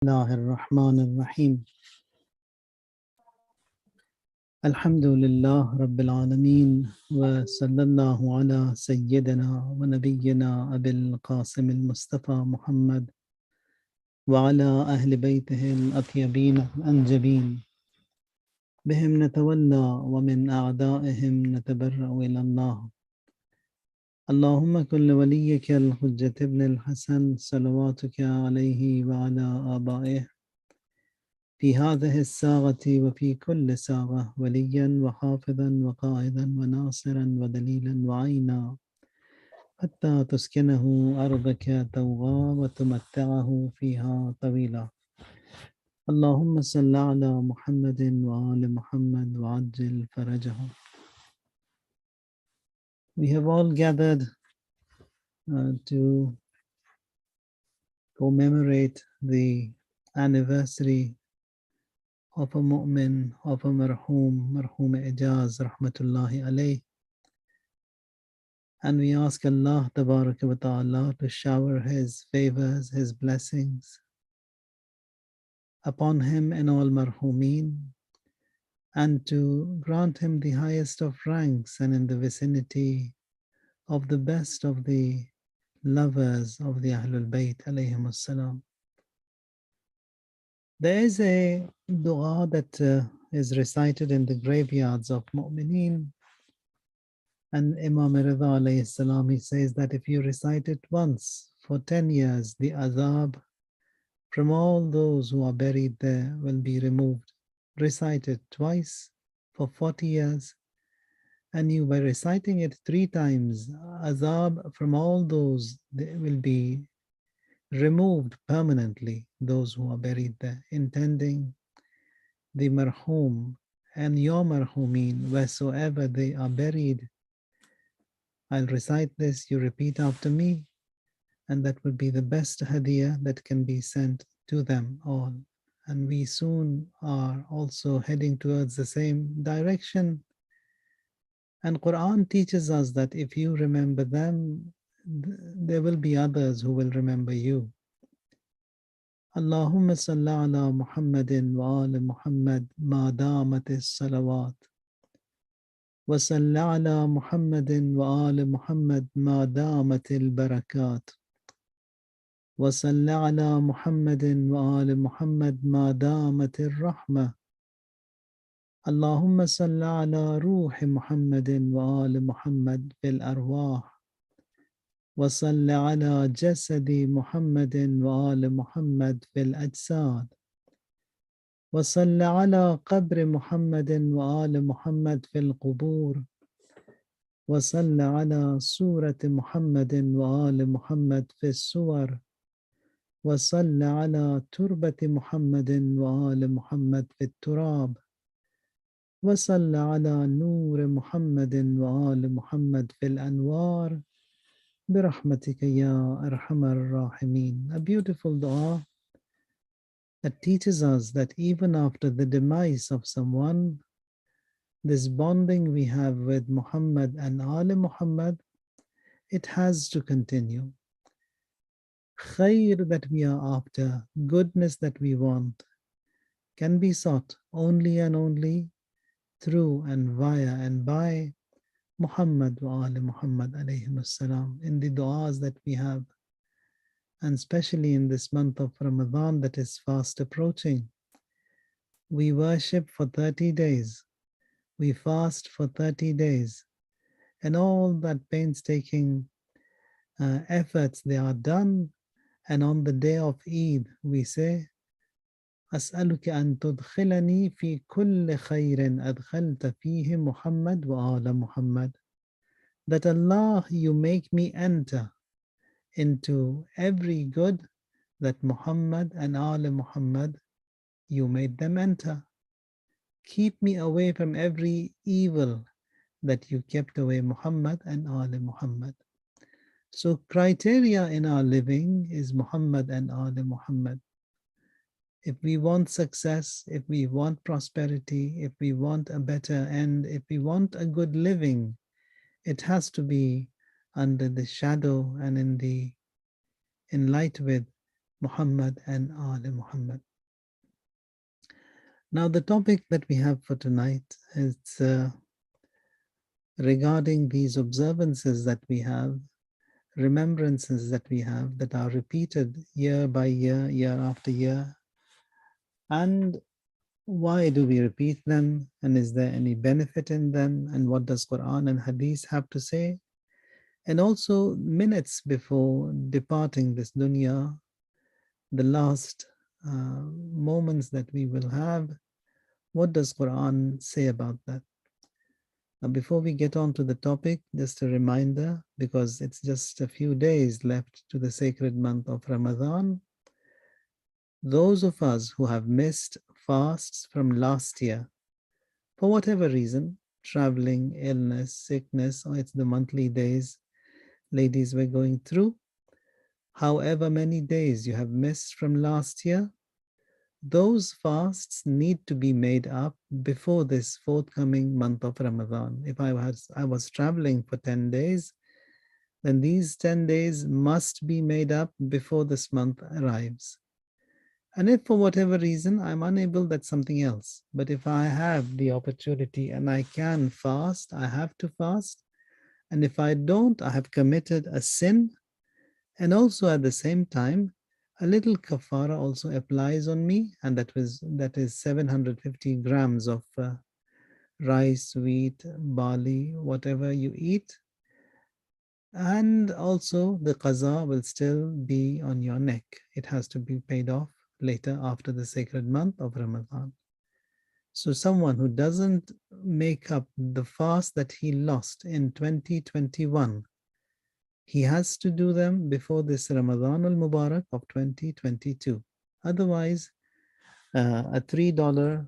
الله الرحمن الرحيم الحمد لله رب العالمين وصلى الله على سيدنا ونبينا أبي القاسم المصطفى محمد وعلى أهل بيته الأطيبين الأنجبين بهم نتولى ومن أعدائهم نتبرأ إلى الله اللهم كن لوليك الحجة ابن الحسن صلواتك عليه وعلى آبائه في هذه الساعة وفي كل ساعة وليا وحافظا وقائدا وناصرا ودليلا وعينا حتى تسكنه أرضك توغى وتمتعه فيها طويلا اللهم صل على محمد وآل محمد وعجل فرجه. We have all gathered to commemorate the anniversary of a mu'min, of a Marhoom Ejaz, rahmatullahi alayh. And we ask Allah tabaraka wa ta'ala to shower His favors, His blessings upon him and all Marhoomeen, and to grant him the highest of ranks and in the vicinity of the best of the lovers of the Ahlul Bayt alayhimus salam. There is a dua that is recited in the graveyards of mu'mineen, and Imam Reza alayhi salam, he says that if you recite it once for 10 years, the azab from all those who are buried there will be removed. Recite it twice for 40 years, and you, by reciting it 3 times, azab from all those they will be removed permanently, those who are buried there, intending the marhoom and your marhoomeen, wheresoever they are buried. I'll recite this, you repeat after me, and that would be the best hadiyah that can be sent to them all. And we soon are also heading towards the same direction. And Quran teaches us that if you remember them, there will be others who will remember you. Allahumma salli ala Muhammadin wa ala Muhammad ma damatis salawat. Wa salli ala Muhammadin wa ala Muhammad ma damatil barakat. وصل على محمد وآل محمد ما دامت الرحمة اللهم صل على روح محمد وآل محمد في الأرواح وصل على جسد محمد وآل محمد في الأجساد وصل على قبر محمد وآل محمد في القبور وصل على صورة محمد وآل محمد في الصور وصل على تربة محمد وآل محمد في التراب وصل على نور محمد وآل محمد في الأنوار برحمتك يا أرحم الراحمين. A beautiful dua that teaches us that even after the demise of someone, this bonding we have with Muhammad and Ali Muhammad, it has to continue. Khair that we are after, goodness that we want, can be sought only and only through and via and by Muhammad wa Ali Muhammad alayhimus salam, in the du'as that we have, and especially in this month of Ramadan that is fast approaching. We worship for 30 days, we fast for 30 days, and all that painstaking efforts they are done. And on the day of Eid, we say, أسألك أن تدخلني في كل خير أدخلت فيه محمد وآل محمد. That Allah, you make me enter into every good that Muhammad and Ali Muhammad, you made them enter. Keep me away from every evil that you kept away Muhammad and Ali Muhammad. So criteria in our living is Muhammad and Ali Muhammad. If we want success, if we want prosperity, if we want a better end, if we want a good living, it has to be under the shadow and in light with Muhammad and Ali Muhammad. Now, the topic that we have for tonight is regarding these observances that we have, remembrances that we have that are repeated year by year, year after year. And why do we repeat them? And is there any benefit in them? And what does Quran and Hadith have to say? And also, minutes before departing this dunya, the last moments that we will have, what does Quran say about that? Now, before we get on to the topic, just a reminder, because it's just a few days left to the sacred month of Ramadan. Those of us who have missed fasts from last year, for whatever reason, traveling, illness, sickness, or it's the monthly days ladies were going through, however many days you have missed from last year, those fasts need to be made up before this forthcoming month of Ramadan. If I was traveling for 10 days, then these 10 days must be made up before this month arrives. And if for whatever reason I'm unable, that's something else. But if I have the opportunity and I can fast, I have to fast. And if I don't, I have committed a sin. And also at the same time, a little kafara also applies on me, and that is 750 grams of rice, wheat, barley, whatever you eat. And also the qaza will still be on your neck. It has to be paid off later after the sacred month of Ramadan. So someone who doesn't make up the fast that he lost in 2021, he has to do them before this Ramadan al-Mubarak of 2022. Otherwise, a $3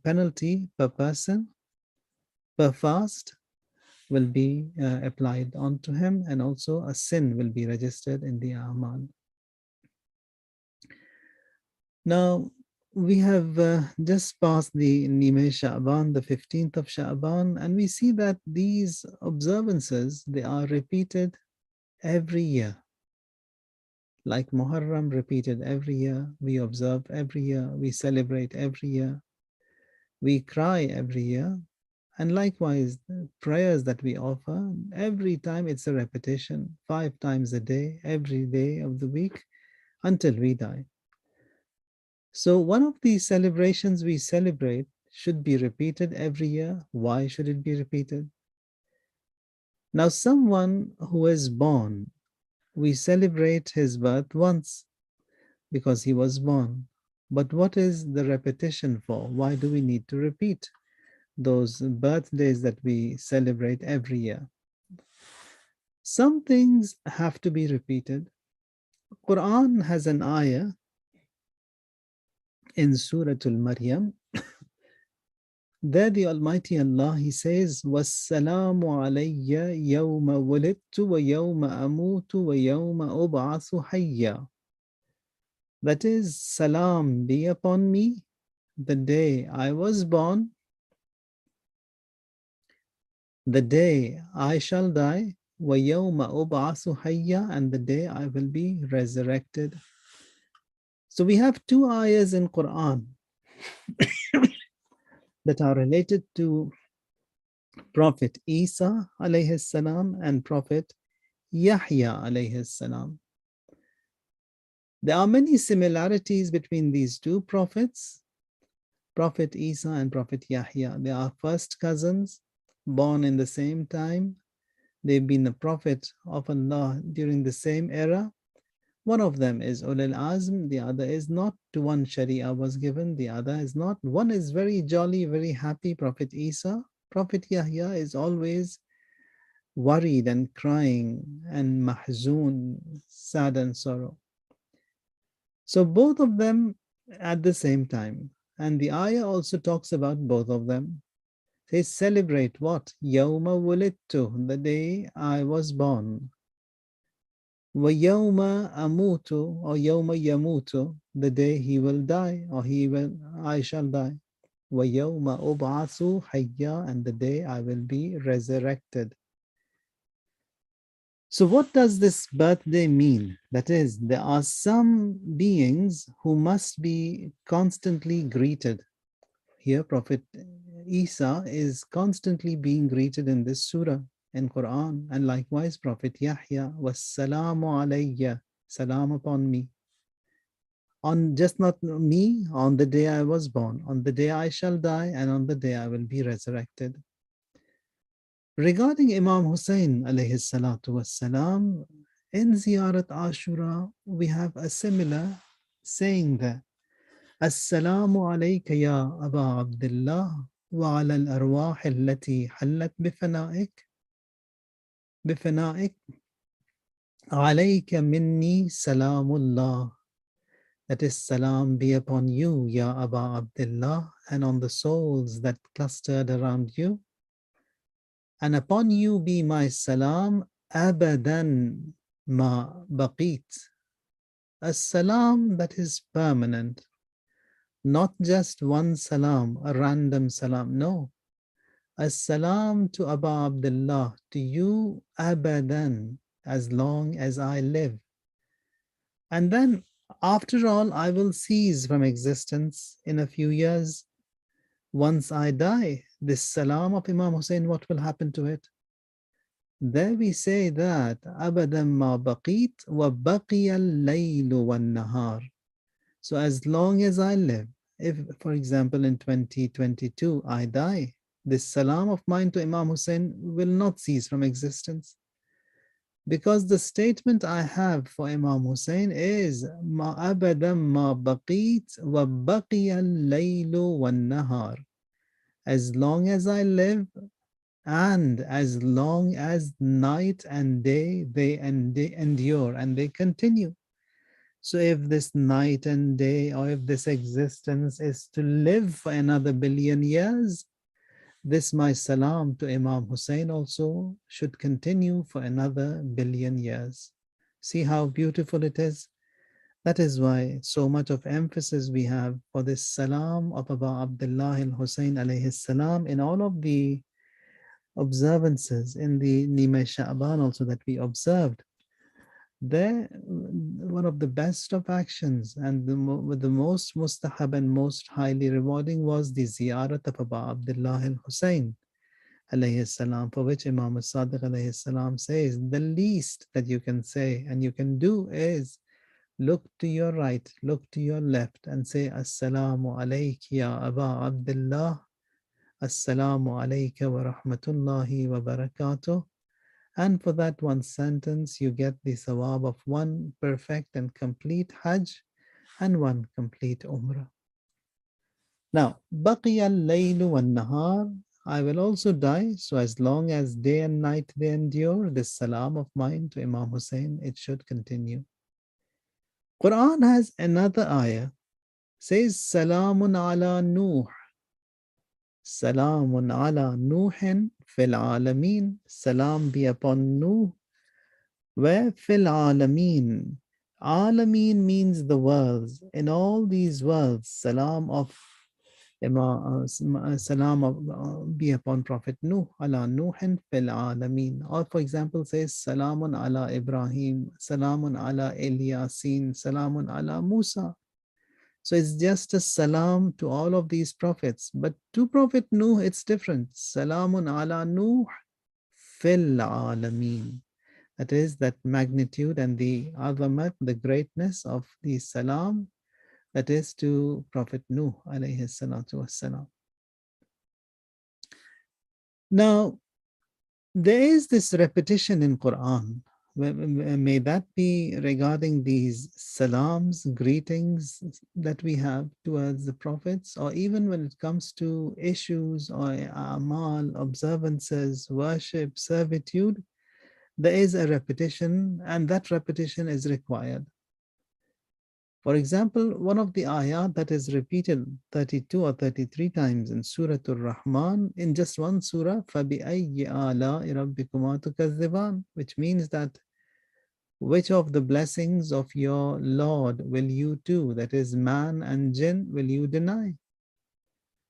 penalty per person per fast will be applied onto him, and also a sin will be registered in the Amal. Now, we have just passed the Nime Sha'ban, the 15th of Sha'ban, and we see that these observances, they are repeated every year. Like Muharram repeated every year, we observe every year, we celebrate every year, we cry every year. And likewise, the prayers that we offer, every time it's a repetition, 5 times a day, every day of the week, until we die. So one of these celebrations we celebrate should be repeated every year. Why should it be repeated? Now, someone who is born, we celebrate his birth once because he was born. But what is the repetition for? Why do we need to repeat those birthdays that we celebrate every year? Some things have to be repeated. Quran has an ayah in Surah Al-Maryam. There the Almighty Allah, He says, وَالسَّلَامُ عَلَيَّ يَوْمَ وُلِدْتُ وَيَوْمَ أَمُوتُ وَيَوْمَ أُبْعَثُ حَيًّا. That is, salam be upon me the day I was born, the day I shall die, وَيَوْمَ أُبْعَثُ حَيًّا, and the day I will be resurrected. So we have two ayahs in Quran that are related to Prophet Isa alayhi salam and Prophet Yahya alayhi salam. There are many similarities between these two prophets, Prophet Isa and Prophet Yahya. They are first cousins, born in the same time. They've been a prophet of Allah during the same era. One of them is Ulul Azm, the other is not. To one Sharia was given, the other is not. One is very jolly, very happy, Prophet Isa. Prophet Yahya is always worried and crying and mahzoon, sad and sorrow. So both of them at the same time. And the ayah also talks about both of them. They celebrate what? Yawma wulidtu, the day I was born. Wa yawma amutu, or yawma yamutu, the day he will die, or I shall die. Wa yawma ub'athu hayya, and the day I will be resurrected. So, what does this birthday mean? That is, there are some beings who must be constantly greeted. Here, Prophet Isa is constantly being greeted in this surah in Quran, and likewise Prophet Yahya was salamu alayya, salam upon me. On just not me, on the day I was born, on the day I shall die, and on the day I will be resurrected. Regarding Imam Hussein alayhi salatu wassalam, in Ziyarat Ashura, we have a similar saying there. Assalamu alayka ya Aba Abdullah wa ala al-arwah allati hallat bifanaik alayka minni salamullah. That is, salam be upon you, ya Aba Abdullah, and on the souls that clustered around you. And upon you be my salam, abadan ma baqit. A salam that is permanent, not just one salam, a random salam. No, a salam to Aba Abdullah, to you, abadan, as long as I live. And then, after all, I will cease from existence in a few years. Once I die, this salam of Imam Hussein, what will happen to it? There we say that أبدا ما بقيت وبقي الليل والنهار. So as long as I live, if for example in 2022 I die, this salam of mine to Imam Hussein will not cease from existence. Because the statement I have for Imam Hussein is ما أبدا ما بقيت وبقي الليل والنهار. As long as I live, and as long as night and day they endure and they continue. So if this night and day, or if this existence is to live for another billion years, this my salam to Imam Hussein also should continue for another billion years. See how beautiful it is? That is why so much of emphasis we have for this salam of Abu Abdullah al-Hussein alayhi salam in all of the observances in the Nime Sha'ban also that we observed. There, one of the best of actions and the most mustahab and most highly rewarding was the ziyarat of Abu Abdullah al-Hussein alayhi salam, for which Imam al-Sadiq alayhi salam says, the least that you can say and you can do is look to your right, look to your left and say, Assalamu alayki ya Aba Abdullah, Assalamu alayka wa rahmatullahi wa barakatuh. And for that one sentence, you get the sawab of one perfect and complete Hajj and one complete Umrah. Now, baqiya al-laylu wal-nahar, I will also die. So as long as day and night they endure, this salam of mine to Imam Hussein, it should continue. Quran has another ayah, says, Salamun ala Nuh. Salamun ala Nuhin fil alameen. Salam be upon Nuh. Where fil alameen. Alameen means the worlds. In all these worlds, salam of salam be upon Prophet Nuh, ala Nuhin fil alameen. Or for example, says Salamun ala Ibrahim, Salamun ala Ilyasin, Salamun ala Musa. So it's just a salam to all of these prophets. But to Prophet Nuh, it's different. Salamun ala Nuh fil alameen. That is, that magnitude and the azamat, the greatness of the salam, that is to Prophet Nuh alayhi salatu wassalam. Now, there is this repetition in Quran. May that be regarding these salams, greetings that we have towards the prophets, or even when it comes to issues or amal, observances, worship, servitude, there is a repetition, and that repetition is required. For example, one of the ayat that is repeated 32 or 33 times in Surah Ar-Rahman, in just one surah, فَبِأَيِّ آلَاءِ رَبِّكُمَا تُكَذِّبَانِ, which means that which of the blessings of your Lord will you do, that is man and jinn, will you deny?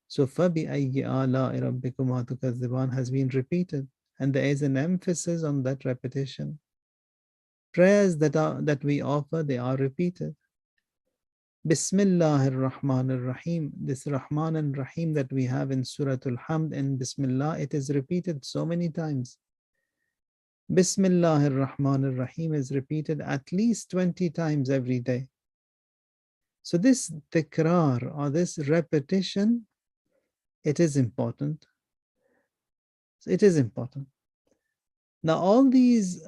So فَبِأَيِّ آلَاءِ رَبِّكُمَا تُكَذِّبَانِ has been repeated, and there is an emphasis on that repetition. Prayers that we offer, they are repeated. Bismillah ar-Rahman ar-Rahim. This Rahman and Rahim that we have in Surah Al-Hamd and Bismillah, it is repeated so many times. Bismillah ar-Rahman ar-Rahim is repeated at least 20 times every day. So this tikrar or this repetition, it is important. It is important. Now all these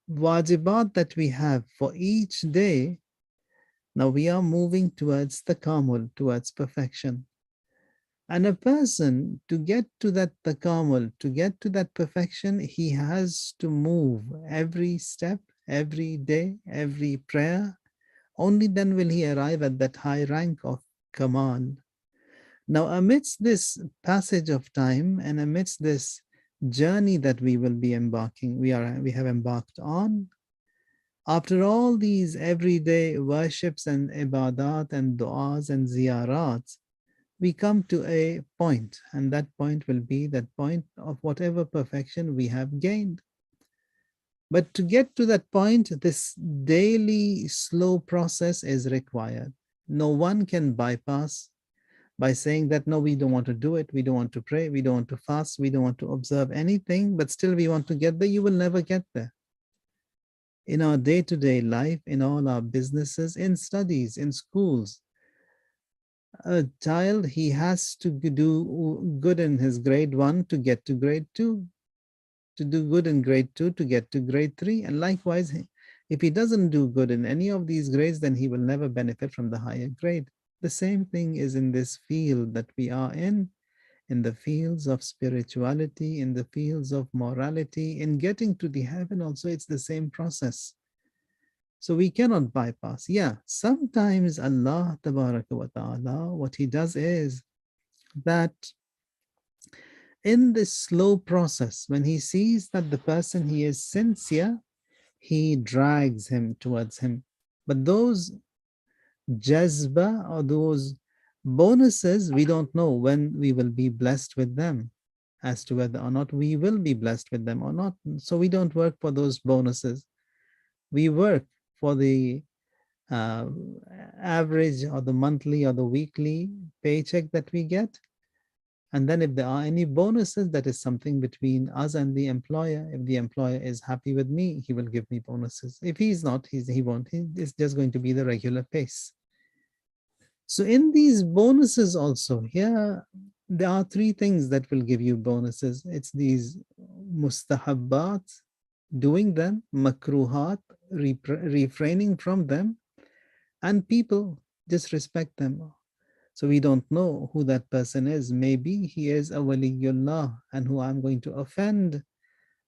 wajibat that we have for each day, now we are moving towards takamul, towards perfection. And a person, to get to that takamul, to get to that perfection, he has to move every step, every day, every prayer. Only then will he arrive at that high rank of kamal. Now amidst this passage of time and amidst this journey that we will be embarking, we have embarked on, after all these everyday worships and ibadat and du'as and ziyarats, we come to a point, and that point will be that point of whatever perfection we have gained. But to get to that point, this daily slow process is required. No one can bypass by saying that, no, we don't want to do it, we don't want to pray, we don't want to fast, we don't want to observe anything, but still we want to get there. You will never get there. In our day-to-day life, in all our businesses, in studies, in schools, a child, he has to do good in his grade 1 to get to grade 2, to do good in grade 2 to get to grade 3, and likewise, if he doesn't do good in any of these grades, then he will never benefit from the higher grade. The same thing is in this field that we are in the fields of spirituality, in the fields of morality, in getting to the heaven also, it's the same process. So we cannot bypass. Yeah, sometimes Allah Tabaraka wa Ta'ala, what He does is that in this slow process, when He sees that the person, he is sincere, He drags him towards Him. But those jazba or those bonuses, we don't know when we will be blessed with them, as to whether or not we will be blessed with them or not. So we don't work for those bonuses. We work for the uh, average or the monthly or the weekly paycheck that we get. And then if there are any bonuses, that is something between us and the employer. If the employer is happy with me, he will give me bonuses. If he's not, he won't. It's just going to be the regular pace. So in these bonuses also, here, there are three things that will give you bonuses. It's these mustahabbat, doing them, makruhat, refraining from them, and people, just respect them. So we don't know who that person is. Maybe he is a waliyullah and who I'm going to offend,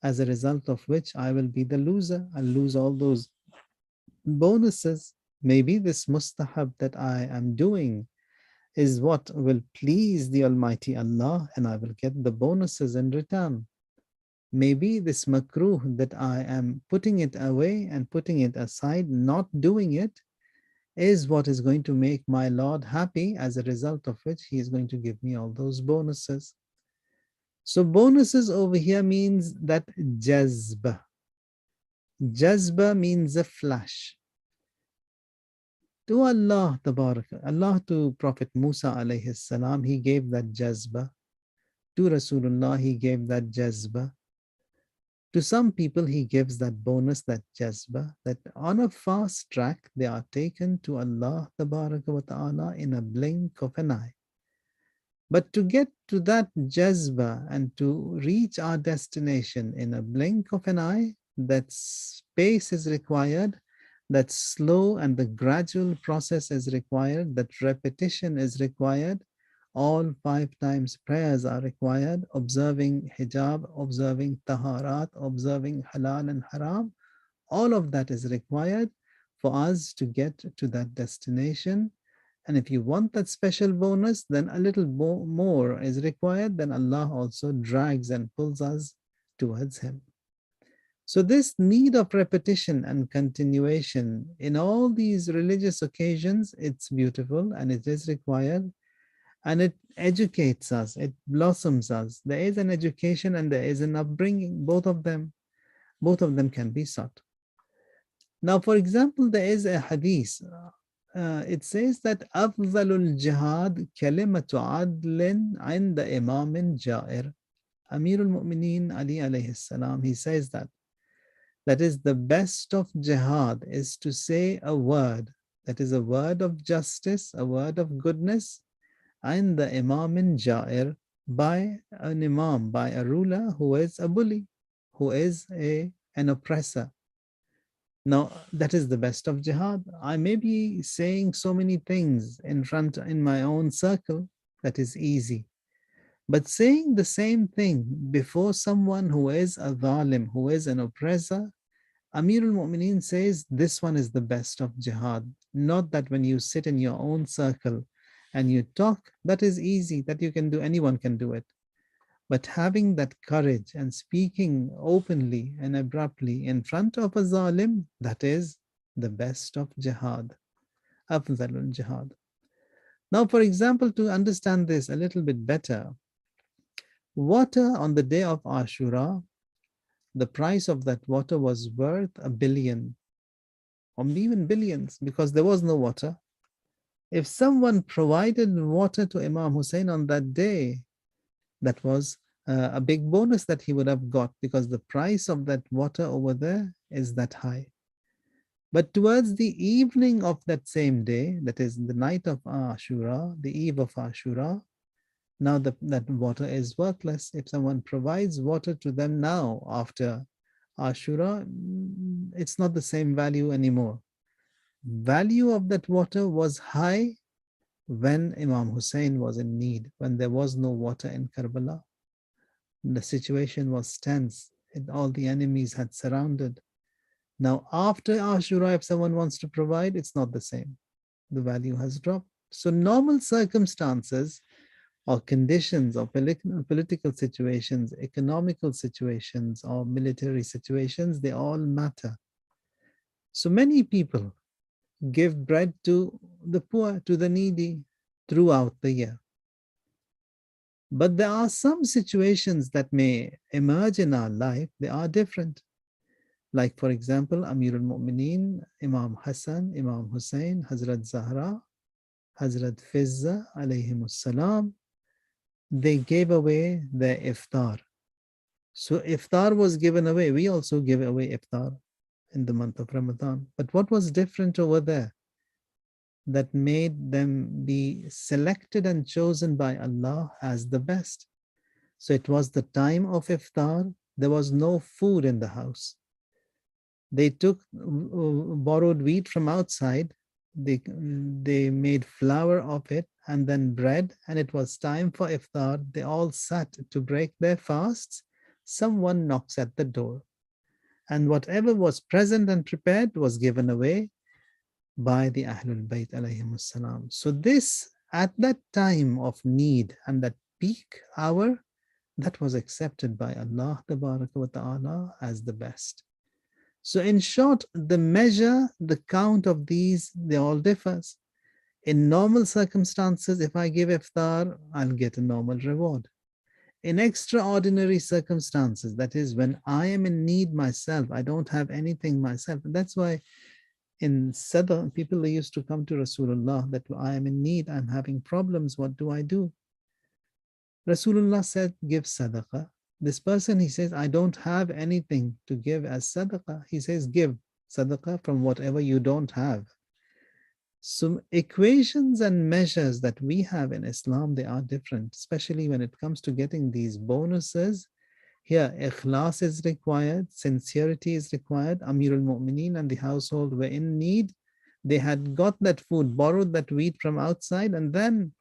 as a result of which I will be the loser. I'll lose all those bonuses. Maybe this mustahab that I am doing is what will please the Almighty Allah, and I will get the bonuses in return. Maybe this makruh that I am putting it away and putting it aside, not doing it, is what is going to make my Lord happy, as a result of which He is going to give me all those bonuses. So bonuses over here means that jazba. Jazba means a flash. To Allah, Allah to Prophet Musa alayhi salam, He gave that jazba. To Rasulullah, He gave that jazba. To some people, He gives that bonus, that jazba, that on a fast track, they are taken to Allah wa ta'ala in a blink of an eye. But to get to that jazba and to reach our destination in a blink of an eye, that space is required, that slow and the gradual process is required, that repetition is required. All 5 times prayers are required, observing hijab, observing taharat, observing halal and haram. All of that is required for us to get to that destination. And if you want that special bonus, then a little more is required. Then Allah also drags and pulls us towards Him. So this need of repetition and continuation in all these religious occasions, it's beautiful and it is required. And it educates us, it blossoms us. There is an education and there is an upbringing, both of them can be sought. Now, for example, there is a hadith. It says that أفضل الجهاد كلمة عدل عند إمام جائر. Amir al-Mu'mineen Ali alayhi salam, he says that is the best of jihad is to say a word, that is a word of justice, a word of goodness, and the imam in Jair, by an imam, by a ruler who is a bully, who is an oppressor. Now, that is the best of jihad. I may be saying so many things in my own circle, that is easy. But saying the same thing before someone who is a zalim, who is an oppressor, Amir al-Mu'mineen says this one is the best of jihad. Not that when you sit in your own circle and you talk, that is easy, that you can do, anyone can do it. But having that courage and speaking openly and abruptly in front of a zalim, that is the best of jihad. Afdalul jihad. Now, for example, to understand this a little bit better, water on the day of Ashura, the price of that water was worth 1 billion or even billions because there was no water. If someone provided water to Imam Hussein on that day, that was a big bonus that he would have got because the price of that water over there is that high. But towards the evening of that same day, that is the night of Ashura, the eve of Ashura, now that water is worthless. If someone provides water to them now after Ashura, it's not the same value anymore. Value of that water was high when Imam Hussein was in need, when there was no water in Karbala. The situation was tense. All the enemies had surrounded. Now, after Ashura, if someone wants to provide, it's not the same. The value has dropped. So, normal circumstances or conditions or political situations, economical situations, or military situations, they all matter. So, many people give bread to the poor, to the needy throughout the year. But there are some situations that may emerge in our life, they are different. Like, for example, Amir al-Mu'mineen, Imam Hassan, Imam Hussein, Hazrat Zahra, Hazrat Fizza, alayhimus salam, they gave away their iftar. So iftar was given away. We also give away iftar in the month of Ramadan. But what was different over there that made them be selected and chosen by Allah as the best? So it was the time of iftar. There was no food in the house. They took borrowed wheat from outside. They made flour of it and then bread, and it was time for iftar. They all sat to break their fasts. Someone knocks at the door, and whatever was present and prepared was given away by the Ahlul Bayt alayhimus salam. So this, at that time of need and that peak hour, that was accepted by Allah Tabaraka wa Ta'ala as the best. So in short, the measure, the count of these, they all differs. In normal circumstances, if I give iftar, I'll get a normal reward. In extraordinary circumstances, that is when I am in need myself, I don't have anything myself. That's why in Sadr, people used to come to Rasulullah that I am in need, I'm having problems, what do I do? Rasulullah said, give sadaqah. This person, he says, I don't have anything to give as sadaqah. He says, give sadaqah from whatever you don't have. So equations and measures that we have in Islam, they are different, especially when it comes to getting these bonuses. Here, ikhlas is required, sincerity is required. Amir al-Mu'mineen and the household were in need. They had got that food, borrowed that wheat from outside, and then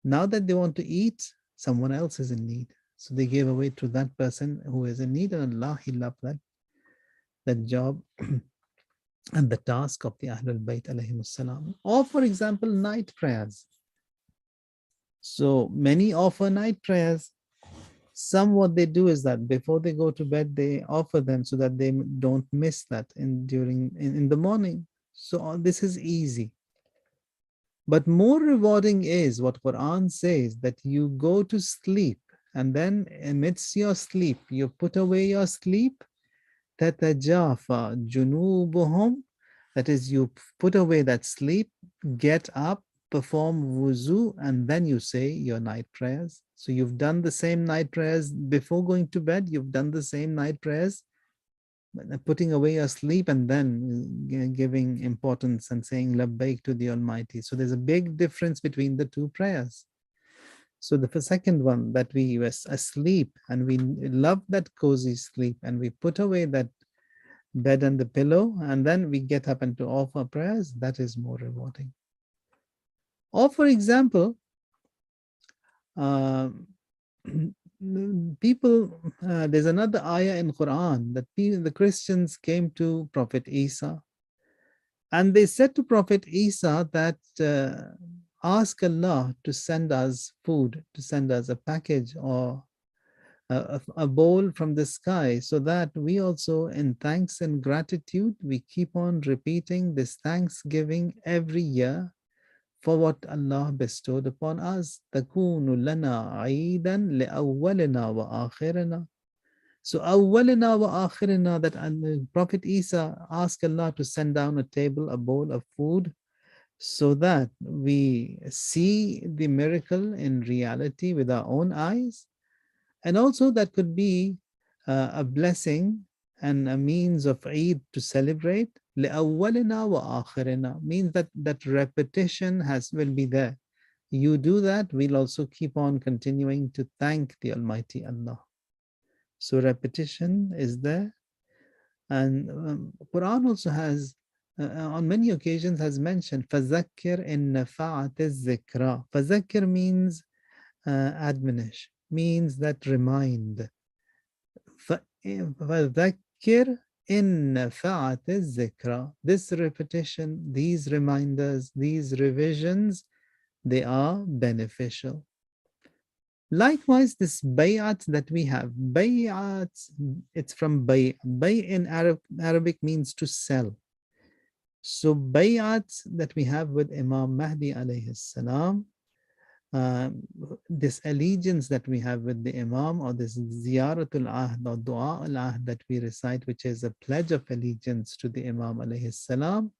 now that they want to eat, someone else is in need. So they gave away to that person who is in need, and Allah, He loved that job and the task of the Ahlul Bayt alayhimus salam. Or for example, night prayers. So many offer night prayers. Some what they do is that before they go to bed, they offer them so that they don't miss that in the morning. So this is easy. But more rewarding is what Quran says, that you go to sleep and then amidst your sleep, you put away your sleep, تَتَجَافَى جُنُوبُهُمْ, that is, you put away that sleep, get up, perform wuzu, and then you say your night prayers. So you've done the same night prayers before going to bed, you've done the same night prayers, putting away your sleep, and then giving importance and saying labbaik to the Almighty. So there's a big difference between the two prayers. So the second one, that we were asleep and we love that cozy sleep, and we put away that bed and the pillow, and then we get up and to offer prayers, that is more rewarding. Or for example, uh, people, there's another ayah in Quran that the Christians came to Prophet Isa, and they said to Prophet Isa that ask Allah to send us food, to send us a package or a bowl from the sky, so that we also, in thanks and gratitude, we keep on repeating this thanksgiving every year for what Allah bestowed upon us. تَكُونُ لَنَا عِيدًا لِأَوَّلِنَا وَآخِرِنَا. So awwalina wa akhirina, that Prophet Isa asked Allah to send down a table, a bowl of food, so that we see the miracle in reality with our own eyes. And also that could be a blessing and a means of Eid to celebrate. لِأَوَّلِنَا وَآخِرِنَا means that repetition will be there. You do that, we'll also keep on continuing to thank the Almighty Allah. So repetition is there. And Quran also has, on many occasions, has mentioned فَذَكِّرْ إِن نَفَعَتِ الذِّكْرَى. فَذَكِّرْ means admonish, means that remind. فَذَكِّرْ إِن نَفَعَتِ الذِّكْرَى. This repetition, these reminders, these revisions, they are beneficial. Likewise, this bay'at that we have, bay'at, it's from bay'. Bay' in Arabic means to sell. So bay'at that we have with Imam Mahdi alayhi salam, this allegiance that we have with the Imam, or this ziyaratul ahd or dua al ahd that we recite, which is a pledge of allegiance to the Imam alayhi salam.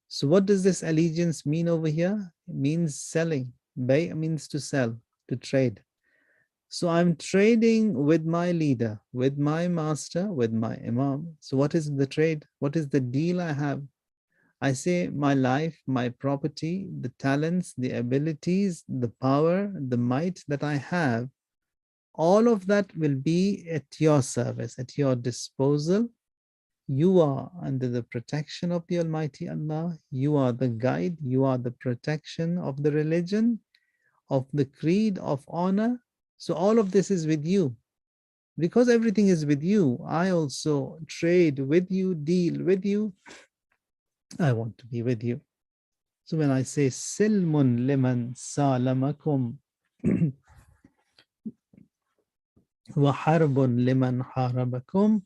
So what does this allegiance mean over here? It means selling. Bay' means to sell, to trade. So I'm trading with my leader, with my master, with my Imam. So what is the trade? What is the deal I have? I say my life, my property, the talents, the abilities, the power, the might that I have, all of that will be at your service, at your disposal. You are under the protection of the Almighty Allah. You are the guide. You are the protection of the religion, of the creed, of honor. So all of this is with you. Because everything is with you, I also trade with you, deal with you. I want to be with you. So when I say silmun liman salamakum wa harbun liman harabakum,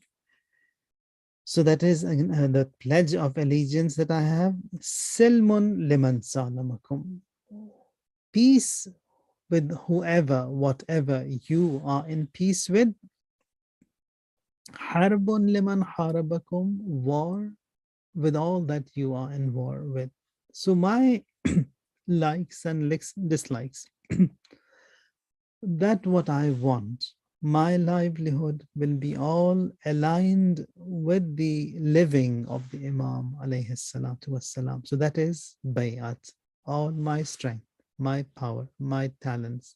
so that is the pledge of allegiance that I have. Silmun liman salamakum. Peace with whoever, whatever you are in peace with. Harbun liman harabakum, war with all that you are in war with. So my likes and dislikes, that what I want, my livelihood will be all aligned with the living of the Imam alayhi salatu wassalam. So that is bay'at. All my strength, my power, my talents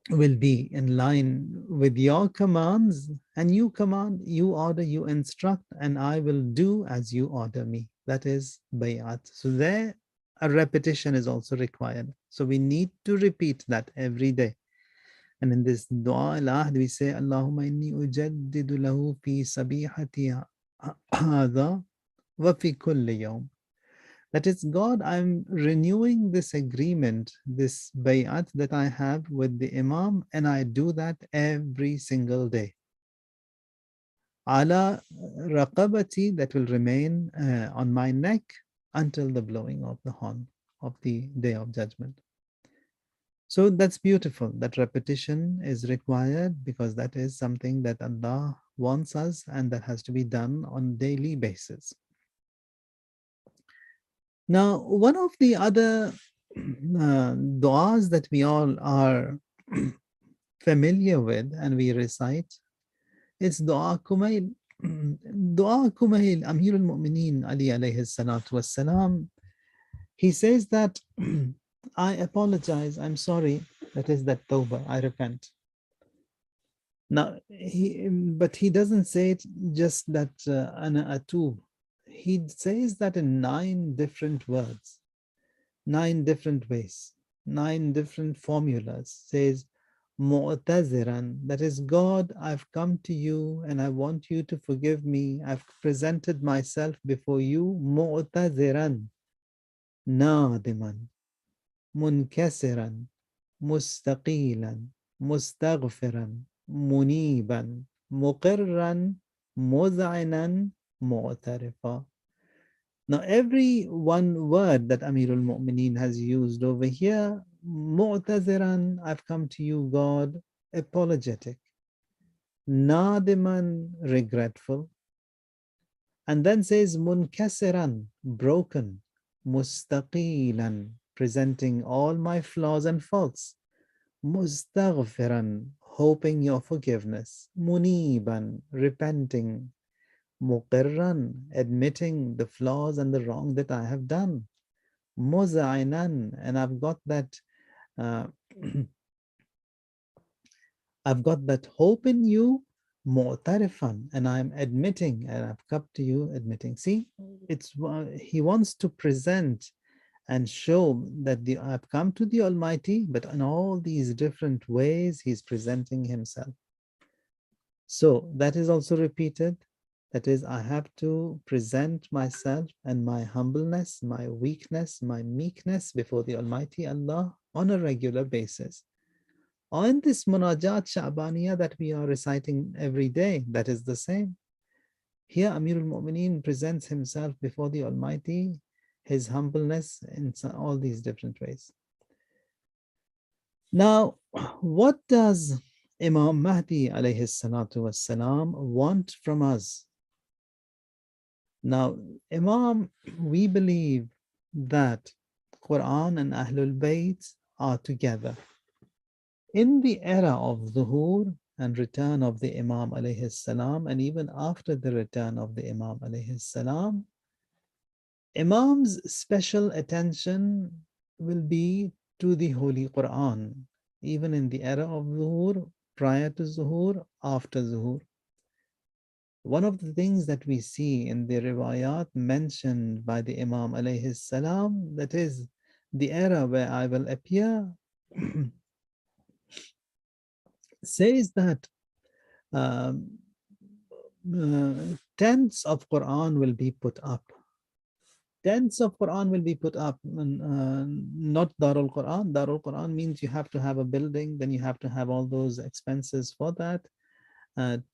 will be in line with your commands, and you command, you order, you instruct, and I will do as you order me. That is bay'at. So there a repetition is also required. So we need to repeat that every day. And in this dua al-ahd we say, Allahumma inni ujaddidu lahu fi sabihati hadha wa fi kulli yawm. That is, God, I'm renewing this agreement, this bay'at that I have with the Imam, and I do that every single day. Ala raqabati, that will remain on my neck until the blowing of the horn of the Day of Judgment. So that's beautiful. That repetition is required because that is something that Allah wants us, and that has to be done on daily basis. Now, one of the other du'as that we all are familiar with and we recite is Dua Kumail. Dua Kumail, Amir al Mu'mineen Ali alayhi salatu wassalam, he says that I apologize, I'm sorry. That is that tawbah, I repent. Now, but he doesn't say it just that ana atub. He says that in 9 different words, 9 different ways, 9 different formulas. Says mu'taziran, that is, God, I've come to you and I want you to forgive me. I've presented myself before you. Mu'taziran, nadiman, munkasiran, mustaqilan, mustaghfiran, muniban, muqirran, muz'inan, mu'tarifa. Now, every one word that Amirul Mu'mineen has used over here, mu'taziran, I've come to you, God, apologetic, nadiman, regretful, and then says munkasiran, broken, mustaqilan, presenting all my flaws and faults, mustaghfiran, hoping your forgiveness, muniban, repenting, muqirran, admitting the flaws and the wrong that I have done, muzainan, and uh, I've got that hope in you, mu'tarifan, and I'm admitting, and I've come to you admitting. See, it's he wants to present and show that I've come to the Almighty, but in all these different ways, he's presenting himself. So that is also repeated. That is, I have to present myself and my humbleness, my weakness, my meekness before the Almighty Allah on a regular basis. On this Munajat Sha'baniyah that we are reciting every day, that is the same. Here Amirul Mu'mineen presents himself before the Almighty, his humbleness in all these different ways. Now, what does Imam Mahdi alayhi salatu wassalam want from us? Now, Imam, we believe that Quran and Ahlul Bayt are together. In the era of Zuhur and return of the Imam alayhi salam, and even after the return of the Imam alayhi salam, Imam's special attention will be to the Holy Quran, even in the era of Zuhur, prior to Zuhur, after Zuhur. One of the things that we see in the riwayat mentioned by the Imam alayhi salam, that is the era where I will appear, says that um, tents of Quran will be put up. Tents of Quran will be put up, not Darul Quran. Darul Quran means you have to have a building, then you have to have all those expenses for that,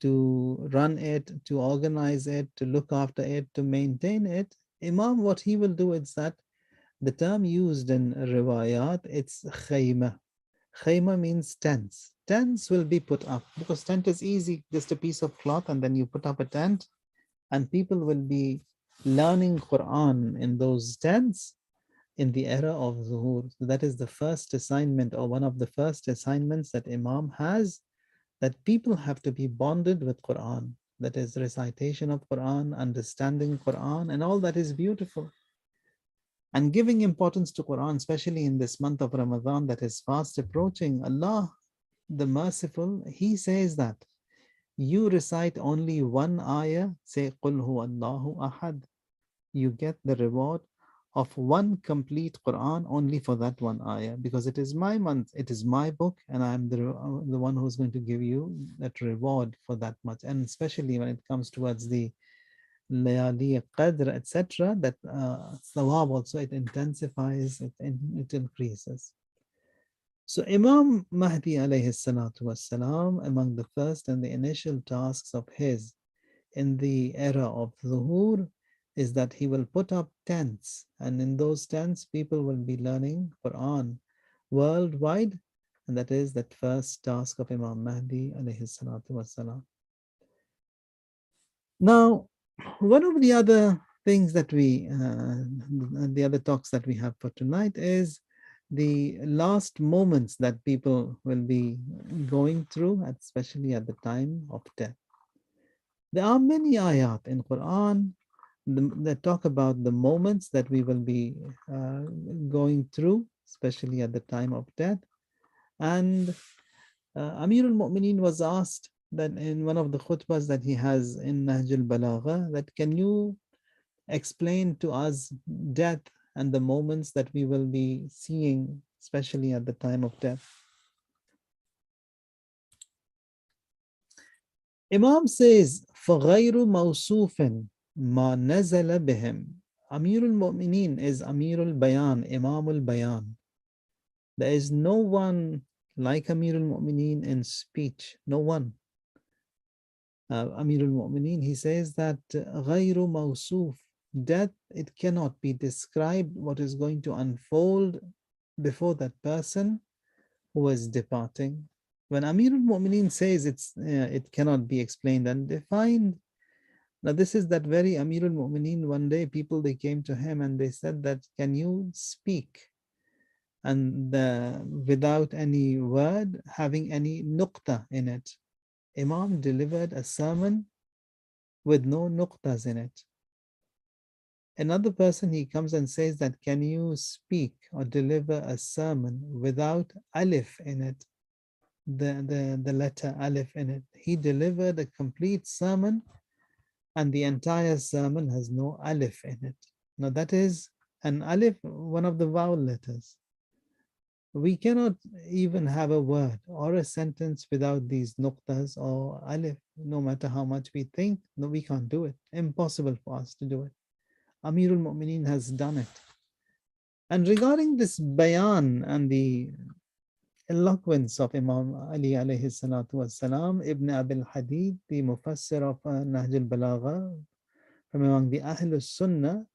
to run it, to organize it, to look after it, to maintain it. Imam, what he will do is that the term used in riwayat, it's khayma. Khayma means tents. Tents will be put up because tent is easy, just a piece of cloth, and then you put up a tent, and people will be learning Quran in those tents in the era of Zuhur. So that is the first assignment, or one of the first assignments that Imam has, that people have to be bonded with Quran. That is recitation of Quran, understanding Quran, and all that is beautiful. And giving importance to Quran, especially in this month of Ramadan that is fast approaching. Allah, the Merciful, He says that you recite only one ayah, say Qul huwa Allahu ahad, you get the reward of one complete Quran only for that one ayah, because it is my month, it is my book, and I'm the one who's going to give you that reward for that much. And especially when it comes towards the Layali Qadr, etc., that Sawab also, it intensifies, it increases. So Imam Mahdi alayhi salatu wassalam, among the first and the initial tasks of his in the era of Zuhur is that he will put up tents, and in those tents people will be learning Quran worldwide, and that is that first task of Imam Mahdi alayhi salatu wassalam. Now, one of the other things that the other talks that we have for tonight is the last moments that people will be going through, especially at the time of death. There are many ayat in Quran that talk about the moments that we will be going through, especially at the time of death. And Amir al-Mu'mineen was asked that in one of the khutbahs that he has in Nahj al-Balagha, that can you explain to us death and the moments that we will be seeing, especially at the time of death. Imam says, فَغَيْرُ مَوْصُوفٍ مَا نَزَلَ بِهِمْ. Amir al-Mu'mineen is Amir al-Bayan, Imam al-Bayan. There is no one like Amir al-Mu'mineen in speech, no one. Amir al-Mu'mineen, he says that غَيْرُ مَوْصُوف, death, it cannot be described what is going to unfold before that person who is departing. When Amir al-Mu'mineen says it cannot be explained and defined, now this is that very Amir al-Mu'mineen, one day people, they came to him and they said that, can you speak? And without any word having any nuqta in it. Imam delivered a sermon with no nuqtas in it. Another person, he comes and says that, can you speak or deliver a sermon without alif in it, the letter alif in it? He delivered a complete sermon and the entire sermon has no alif in it. Now that is an alif, one of the vowel letters. We cannot even have a word or a sentence without these nuqtas or alif. No matter how much we think, no, we can't do it. Impossible for us to do it. Amirul Mu'mineen has done it. And regarding this bayan and the eloquence of Imam Ali alayhi salatu wassalam, Ibn Abil Hadid, the Mufassir of Nahj al-Balagha, from among the Ahlul Sunnah,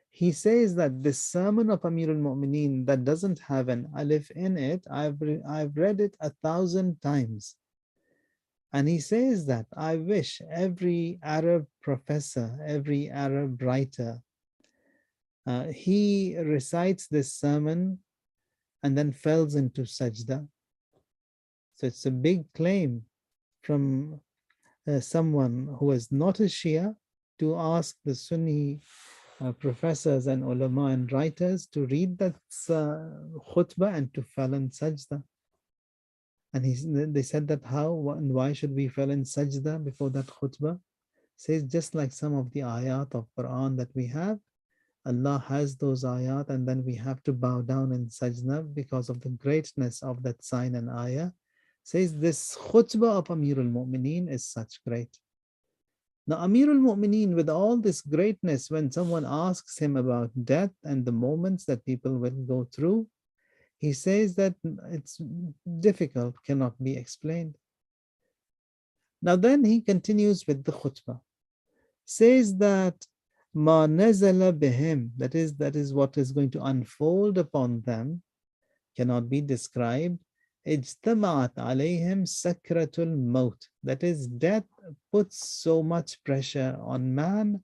he says that this sermon of Amir al-Mu'mineen that doesn't have an alif in it, I've read it 1,000 times. And he says that I wish every Arab professor, every Arab writer, he recites this sermon and then falls into sajda. So it's a big claim from someone who is not a Shia to ask the Sunni professors and ulama and writers to read that khutbah and to fall in sajda. And they said that how and why should we fall in sajda before that khutbah? Says just like some of the ayat of Quran that we have, Allah has those ayat and then we have to bow down in sajda because of the greatness of that sign and ayah. Says this khutbah of Amir al-Mu'mineen is such great. Now, Amir al-Mu'mineen, with all this greatness, when someone asks him about death and the moments that people will go through, he says that it's difficult, cannot be explained. Now then he continues with the khutbah. Says that ma nazala bihim, that is what is going to unfold upon them, cannot be described. Ijtama'at alayhim sakratul maut, that is death puts so much pressure on man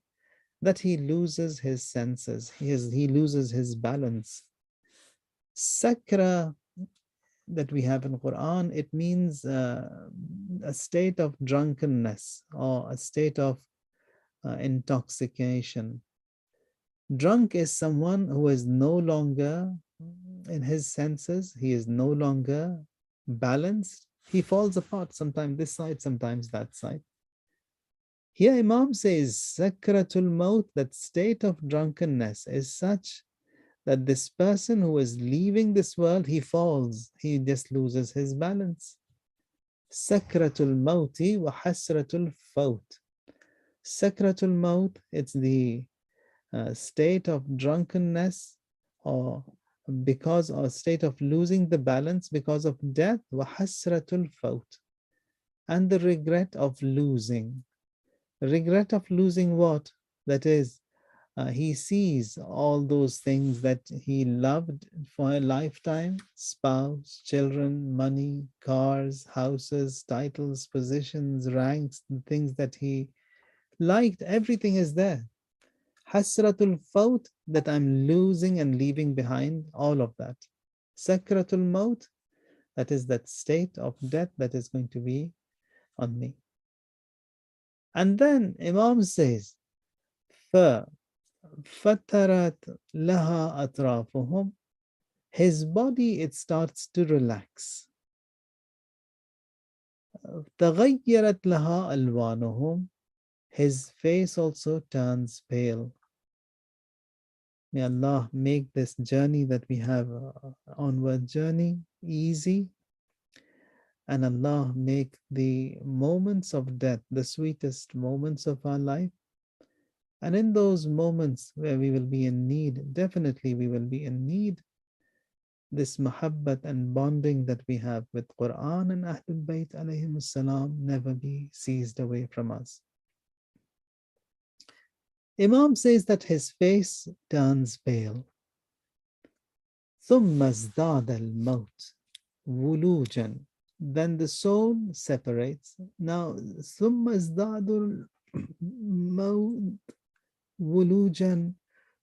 that he loses his senses, he loses his balance. Sakra that we have in Quran, it means a state of drunkenness or a state of intoxication. Drunk is someone who is no longer in his senses, he is no longer balanced, he falls apart, sometimes this side, sometimes that side. Here Imam says, Sakratul Maut, that state of drunkenness is such that this person who is leaving this world, he falls, he just loses his balance. Sakratul Mauti wa Hasratul Faut. Sakratul Maut, it's the state of drunkenness or because of state of losing the balance because of death, wa hasratul faut, and the regret of losing. Regret of losing what? That is, he sees all those things that he loved for a lifetime: spouse, children, money, cars, houses, titles, positions, ranks, the things that he Liked, everything is there. Hasratul Faut, that I'm losing and leaving behind, all of that. Sakratul Maut, that is that state of death that is going to be on me. And then Imam says, فَفَتَرَتْ لَهَا أَطْرَافُهُمْ, his body, it starts to relax. تَغَيَّرَتْ لَهَا أَلْوَانُهُمْ, his face also turns pale. May Allah make this journey that we have, onward journey, easy. And Allah make the moments of death the sweetest moments of our life. And in those moments where we will be in need, definitely we will be in need, this mahabbat and bonding that we have with Quran and Ahlul Bayt alayhim salam never be seized away from us. Imam says that his face turns pale. ثم ازداد الموت ولوجا, then the soul separates. Now ثم ازداد الموت ولوجا,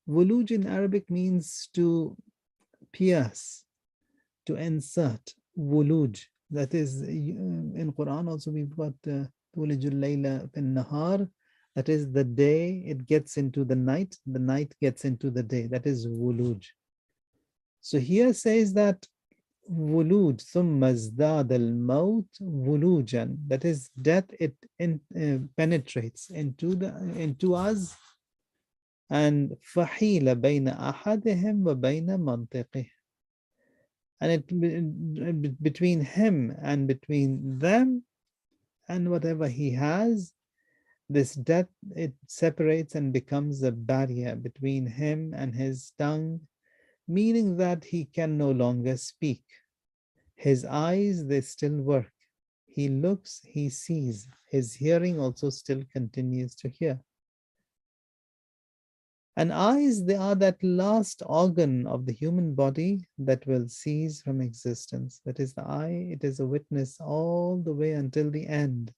wuluj in Arabic means to pierce, to insert. Wuluj, that is, in Quran also we've got tulijul layla fin nahar, that is the day, it gets into the night gets into the day, that is wuluj. So here says that wuluj, thumma zdad al-maut wulujan, that is death, it penetrates into us. And فحيل بين أحدهم وبين منطقه, and it between him and between them and whatever he has, this death, it separates and becomes a barrier between him and his tongue, meaning that he can no longer speak. His eyes, they still work. He looks, he sees. His hearing also still continues to hear. And eyes, they are that last organ of the human body that will cease from existence. That is the eye, it is a witness all the way until the end.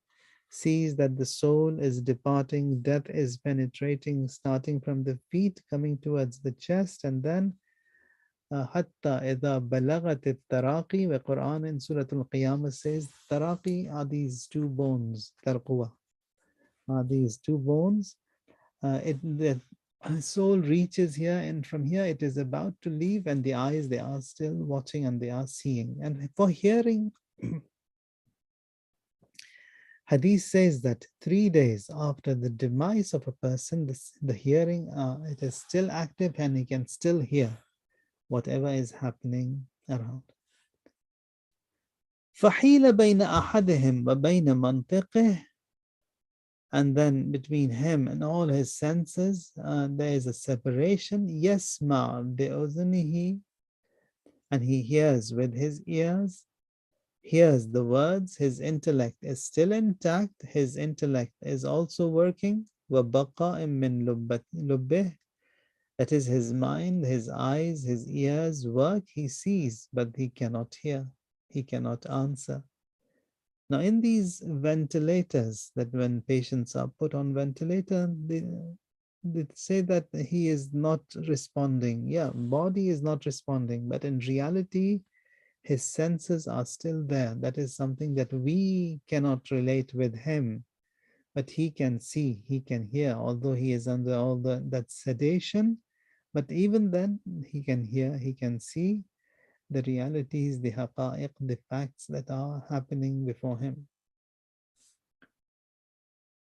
Sees that the soul is departing, death is penetrating, starting from the feet, coming towards the chest, and then Hatta idha balagat al-taraqi, where Quran in Surah Al-Qiyamah says, taraqi are these two bones, tarquwa, are these two bones. The soul reaches here, and from here it is about to leave, and the eyes, they are still watching and they are seeing. And for hearing, Hadith says that 3 days after the demise of a person, the hearing, it is still active and he can still hear whatever is happening around. فَحِيلَ بَيْنَ أَحَدِهِمْ وَبَيْنَ مَنْطِقِهِ, and then between him and all his senses, there is a separation. يَسْمَعْ بِأُذُنِهِ, and he hears with his ears, hears the words, his intellect is still intact, his intellect is also working. وَبَقَاءٍ مِّن لُبِّهِ, that is his mind, his eyes, his ears work, he sees, but he cannot hear, he cannot answer. Now in these ventilators, that when patients are put on ventilator, they say that he is not responding. Yeah, body is not responding, but in reality, his senses are still there. That is something that we cannot relate with him, but he can see, he can hear, although he is under all that sedation. But even then, he can hear, he can see the realities, the haqa'iq, the facts that are happening before him.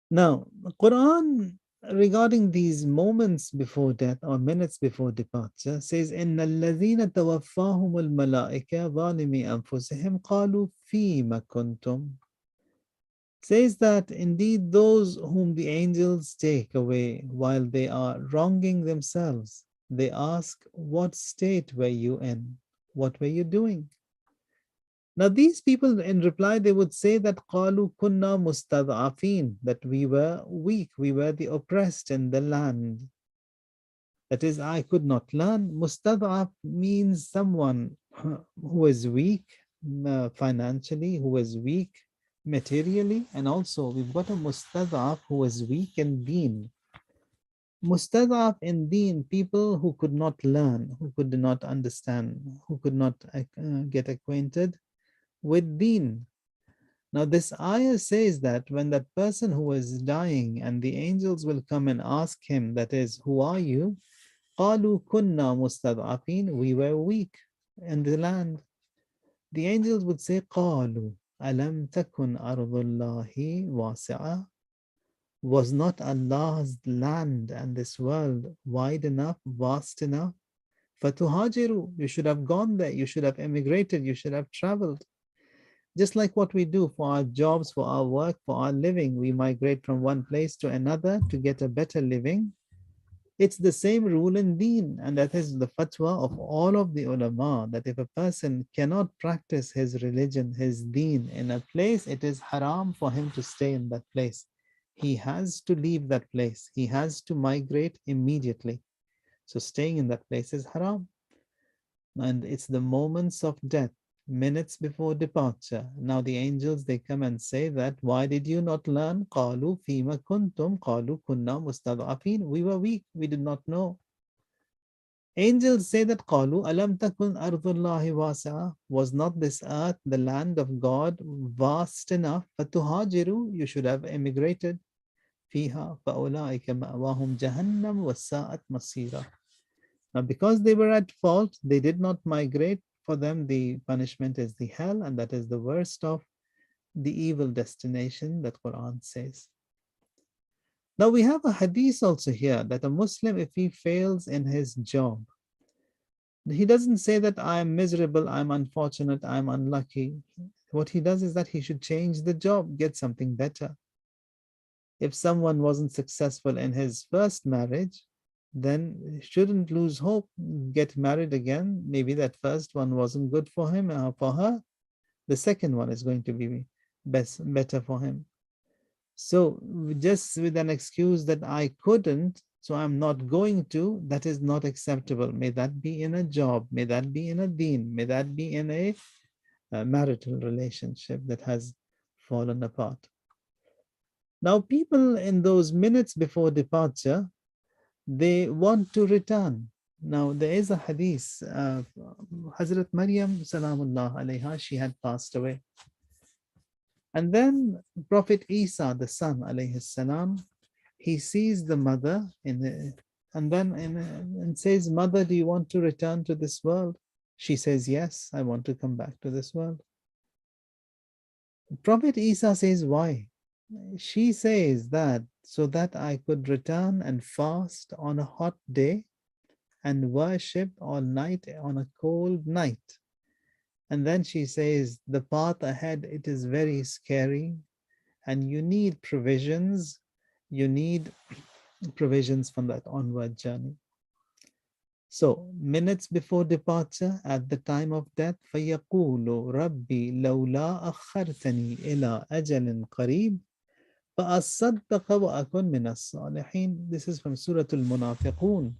Now, the Quran, regarding these moments before death or minutes before departure, says, إِنَّ الَّذِينَ تَوَفَّاهُمُ الْمَلَائِكَةُ ظَالِمِي أَنفُسِهِمْ قَالُوا فِيمَ كُنْتُمْ, says that indeed those whom the angels take away while they are wronging themselves, they ask, what state were you in? What were you doing? Now these people, in reply, they would say that قَالُوا كُنَّا مُسْتَضْعَفِينَ, that we were weak, we were the oppressed in the land. That is, I could not learn. Mustad'af means someone who is weak financially, who is weak materially, and also we've got a mustad'af who is weak in deen. Mustad'af in deen, people who could not learn, who could not understand, who could not get acquainted with deen. Now, this ayah says that when that person who is dying and the angels will come and ask him, that is, who are you? قَالُوا كُنَّا مُسْتَضْعَفِينَ, we were weak in the land. The angels would say, قَالُوا أَلَمْ تَكُنْ أَرْضُ اللَّهِ وَاسِعَةً, was not Allah's land and this world wide enough, vast enough? فَتُهَاجِرُوا, you should have gone there, you should have emigrated, you should have traveled. Just like what we do for our jobs, for our work, for our living, we migrate from one place to another to get a better living. It's the same rule in deen, and that is the fatwa of all of the ulama, that if a person cannot practice his religion, his deen in a place, it is haram for him to stay in that place. He has to leave that place. He has to migrate immediately. So staying in that place is haram. And it's the moments of death, minutes before departure. Now the angels, they come and say that, why did you not learn? قَالُوا فِيمَ كُنْتُمْ قَالُوا كُنَّا مُسْتَضْعَفِينَ, we were weak, we did not know. Angels say that, قَالُوا أَلَمْ تَكُنْ أَرْضُ اللَّهِ وَاسِعَةً, was not this earth, the land of God, vast enough? فَتُهَاجِرُوا, you should have emigrated. فِيهَا فَأُولَٰئِكَ مَأْوَاهُمْ جَهَنَّمْ وَسَاءَتْ مَصِيرًا. Now, because they were at fault, they did not migrate. For them, the punishment is the hell, and that is the worst of the evil destination that Quran says. Now, we have a hadith also here that a Muslim, if he fails in his job, he doesn't say that I am miserable, I'm unfortunate, I'm unlucky. What he does is that he should change the job, get something better. If someone wasn't successful in his first marriage, then shouldn't lose hope, get married again. Maybe that first one wasn't good for him or for her. The second one is going to be better for him. So just with an excuse that I couldn't, so I'm not going to, that is not acceptable. May that be in a job, may that be in a deen, may that be in a marital relationship that has fallen apart. Now, people in those minutes before departure, they want to return. Now, there is a hadith, Hazrat Maryam, Salamullah alayha, she had passed away. And then Prophet Isa, the son, alayhi salam, he sees the mother and says, Mother, do you want to return to this world? She says, yes, I want to come back to this world. Prophet Isa says, why? She says that so that I could return and fast on a hot day and worship all night on a cold night. And then she says, the path ahead, it is very scary and you need provisions. You need provisions from that onward journey. So, minutes before departure, at the time of death, فَيَقُولُ رَبِّي لَوْلَا أَخَّرْتَنِي إِلَىٰ أَجَلٍ قَرِيبٍ فَأَصَّدَّقَ وَأَكُنْ مِنَ الصَّالِحِينَ. This is from Surah Al-Munafiqun.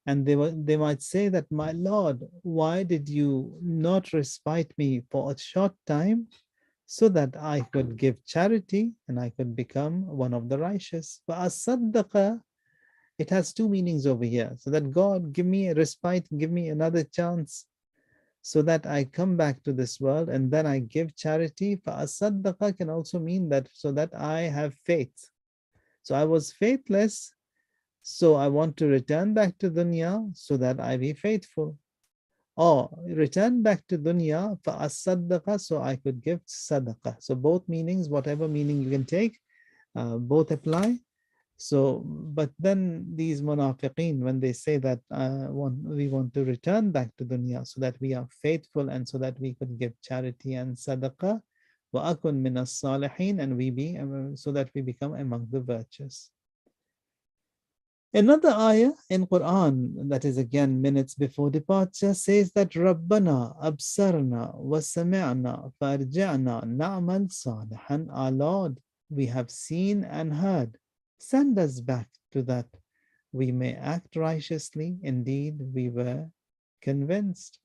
And they might say that, my Lord, why did you not respite me for a short time so that I could give charity and I could become one of the righteous? فَأَصَّدَّقَ, it has two meanings over here. So that God, give me a respite, give me another chance so that I come back to this world and then I give charity. فَأَصَّدَّقَ can also mean that so that I have faith. So I was faithless, so I want to return back to dunya so that I be faithful. Or return back to dunya فَأَصَّدَّقَ, so I could give sadaqah. So both meanings, whatever meaning you can take, both apply. So, but then these munafiqeen, when they say that we want to return back to dunya so that we are faithful and so that we could give charity and sadaqah, وَأَكُنْ مِنَ الصَّالِحِينَ, and so that we become among the virtuous. Another ayah in Quran, that is again minutes before departure, says that رَبَّنَا أَبْصَرْنَا وَسَمِعْنَا فَارْجِعْنَا نَعْمَلْ صَالِحًا. Our Lord, we have seen and heard. Send us back to that we may act righteously. Indeed, we were convinced.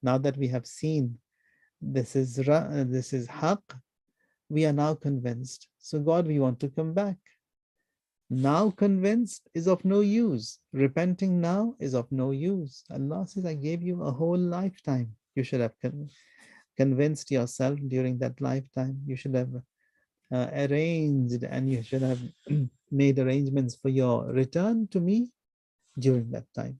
Now that we have seen this is haqq, We are now convinced. So, God, we want to come back. Now convinced is of no use. Repenting now is of no use. Allah says, I gave you a whole lifetime. You should have convinced yourself during that lifetime. You should have arranged and you should have made arrangements for your return to me during that time.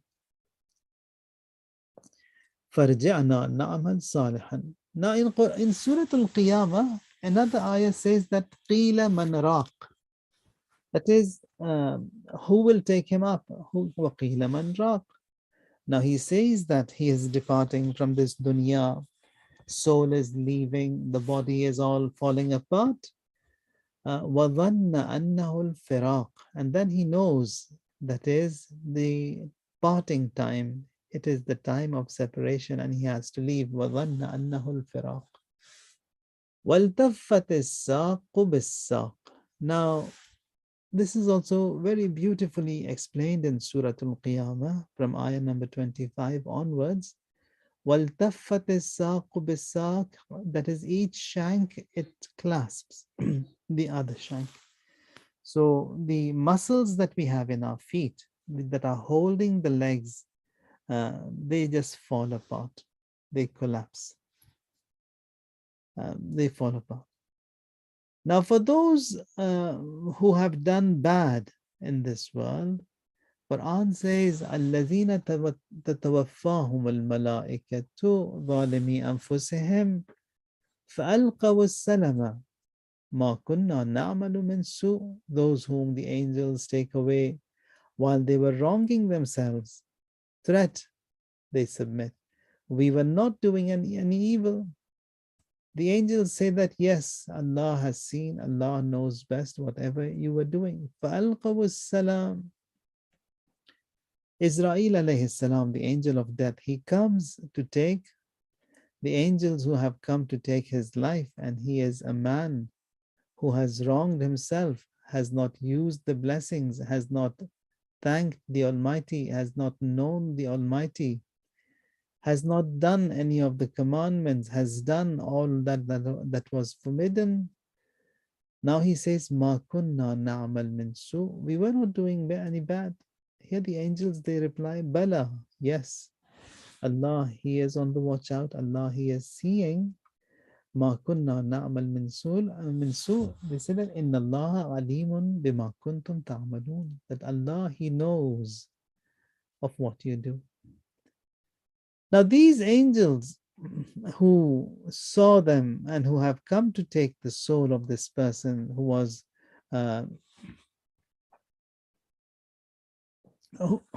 فَرْجِعْنَا نَعْمَلْ صَالِحًا. Now in Surah Al-Qiyamah, another ayah says that قِيلَ مَنْ رَاقٍ. That is, who will take him up? وَقِيلَ مَنْ رَاقٍ. Now he says that he is departing from this dunya. Soul is leaving, the body is all falling apart. وَظَنَّ أَنَّهُ الْفِرَاقِ. And then he knows that is the parting time. It is the time of separation and he has to leave. وَظَنَّ أَنَّهُ الْفِرَاقِ. وَالْتَفَّتِ السَّاقُ بِالسَّاقِ. Now, this is also very beautifully explained in Surah Al-Qiyamah from ayah number 25 onwards. وَالْتَفَّتِ السَّاقُ بِالسَّاقِ. That is, each shank, it clasps the other shank. So the muscles that we have in our feet that are holding the legs, they just fall apart. They collapse. They fall apart. Now, for those who have done bad in this world, Quran says, الَّذِينَ تَتَوَفَّاهُمُ الْمَلَائِكَةُ ظَالِمِي أَنفُسِهِمْ فَأَلْقَوُا السَّلَمَ مَا كُنَّا نَعْمَلُ مِنْ سُوءٍ. Those whom the angels take away while they were wronging themselves. Threat, they submit. We were not doing any evil. The angels say that yes, Allah has seen, Allah knows best whatever you were doing. فَأَلْقَوُا السَّلَامَ. Israel alayhi salam, the angel of death, he comes to take the angels who have come to take his life, and he is a man who has wronged himself, has not used the blessings, has not thanked the Almighty, has not known the Almighty, has not done any of the commandments, has done all that was forbidden. Now he says, Ma kunna na'mal min su. We were not doing any bad. Here the angels, they reply, Bala, yes. Allah, He is on the watch out. Allah, He is seeing. Ma kunna na'mal min su. They say that Inna Allah alimun bima kuntum ta'malun. That Allah, He knows of what you do. Now these angels who saw them and who have come to take the soul of this person who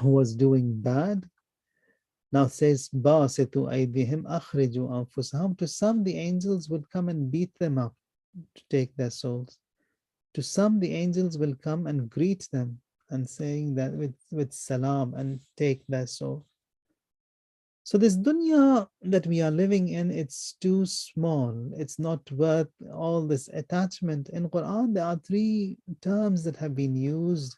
was doing bad, now says, Basitu aydihim akhriju anfusahum. To some, the angels would come and beat them up to take their souls. To some, the angels will come and greet them and saying that with salam and take their soul. So this dunya that we are living in, it's too small. It's not worth all this attachment. In Quran, there are 3 terms that have been used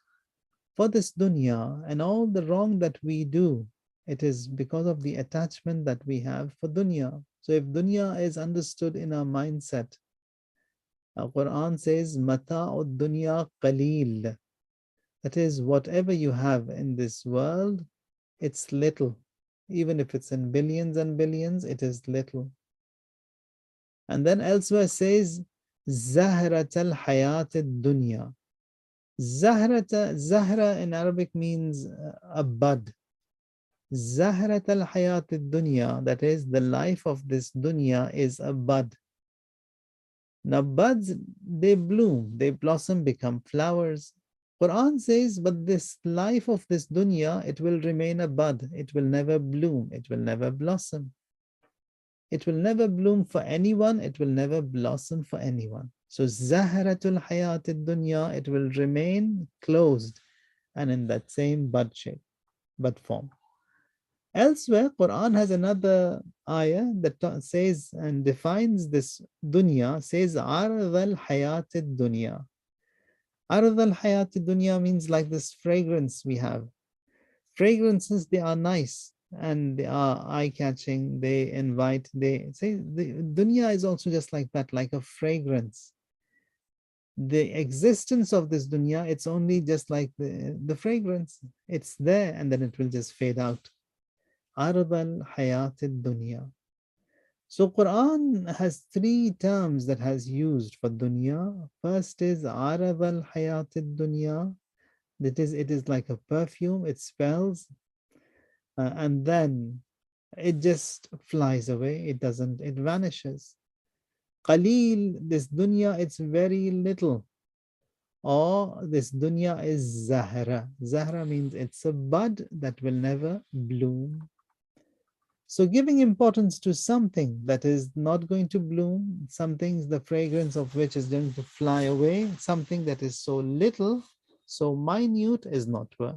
for this dunya and all the wrong that we do. It is because of the attachment that we have for dunya. So if dunya is understood in our mindset, our Quran says, Mata'ud dunya qaleel. That is, whatever you have in this world, it's little. Even if it's in billions and billions, it is little. And then elsewhere says, Zahrat al-hayat ad-dunya. Zahra in Arabic means a bud. Zahrat al-hayat ad-dunya, that is, the life of this dunya is a bud. Now buds, they bloom, they blossom, become flowers. Quran says, but this life of this dunya, it will remain a bud. It will never bloom. It will never blossom. It will never bloom for anyone. It will never blossom for anyone. So Zaharatul Hayat dunya, it will remain closed and in that same bud shape, bud form. Elsewhere, Quran has another ayah that says and defines this dunya, says Arad al-Hayat dunya. Arad al-Hayat dunya means like this fragrance we have. Fragrances, they are nice and they are eye-catching. They invite, they say the dunya is also just like that, like a fragrance. The existence of this dunya, it's only just like the fragrance. It's there and then it will just fade out. Arad al-hayat dunya. So Quran has three terms that has used for dunya. First is arad al-hayat dunya. That is, it is like a perfume. It smells, and then it just flies away. It doesn't. It vanishes. Qalil, this dunya, it's very little. Or this dunya is zahra. Zahra means it's a bud that will never bloom. So giving importance to something that is not going to bloom, something the fragrance of which is going to fly away, something that is so little, so minute is not worth.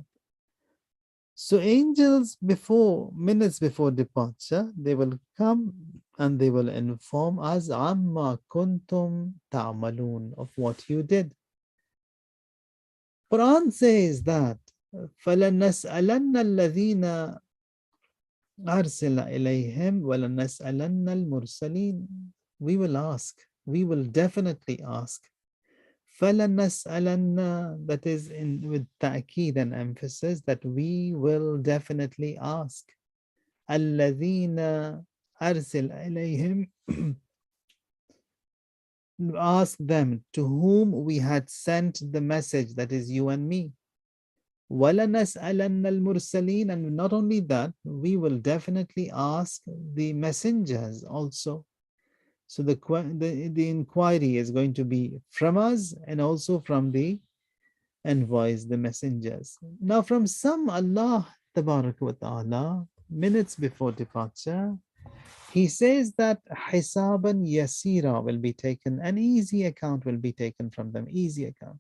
So angels minutes before departure, they will come and they will inform us amma kuntum ta'malun, of what you did. Quran says that فَلَنَسْأَلَنَّ الَّذِينَ أَرْسِلَ إِلَيْهِمْ وَلَنَسْأَلَنَّ الْمُرْسَلِينَ. We will ask, we will definitely ask. فَلَنَسْأَلَنَّ, that is with ta'keed and emphasis, that we will definitely ask. الَّذِينَ أَرْسِلَ إِلَيْهِمْ, ask them to whom we had sent the message, that is you and me. وَلَنَسْأَلَنَّ الْمُرْسَلِينَ, and not only that, we will definitely ask the messengers also. So the inquiry is going to be from us and also from the envoys, the messengers. Now from some, Allah Tabarak wa Ta'ala, minutes before departure, He says that hisaban yasira will be taken, an easy account will be taken from them, easy account.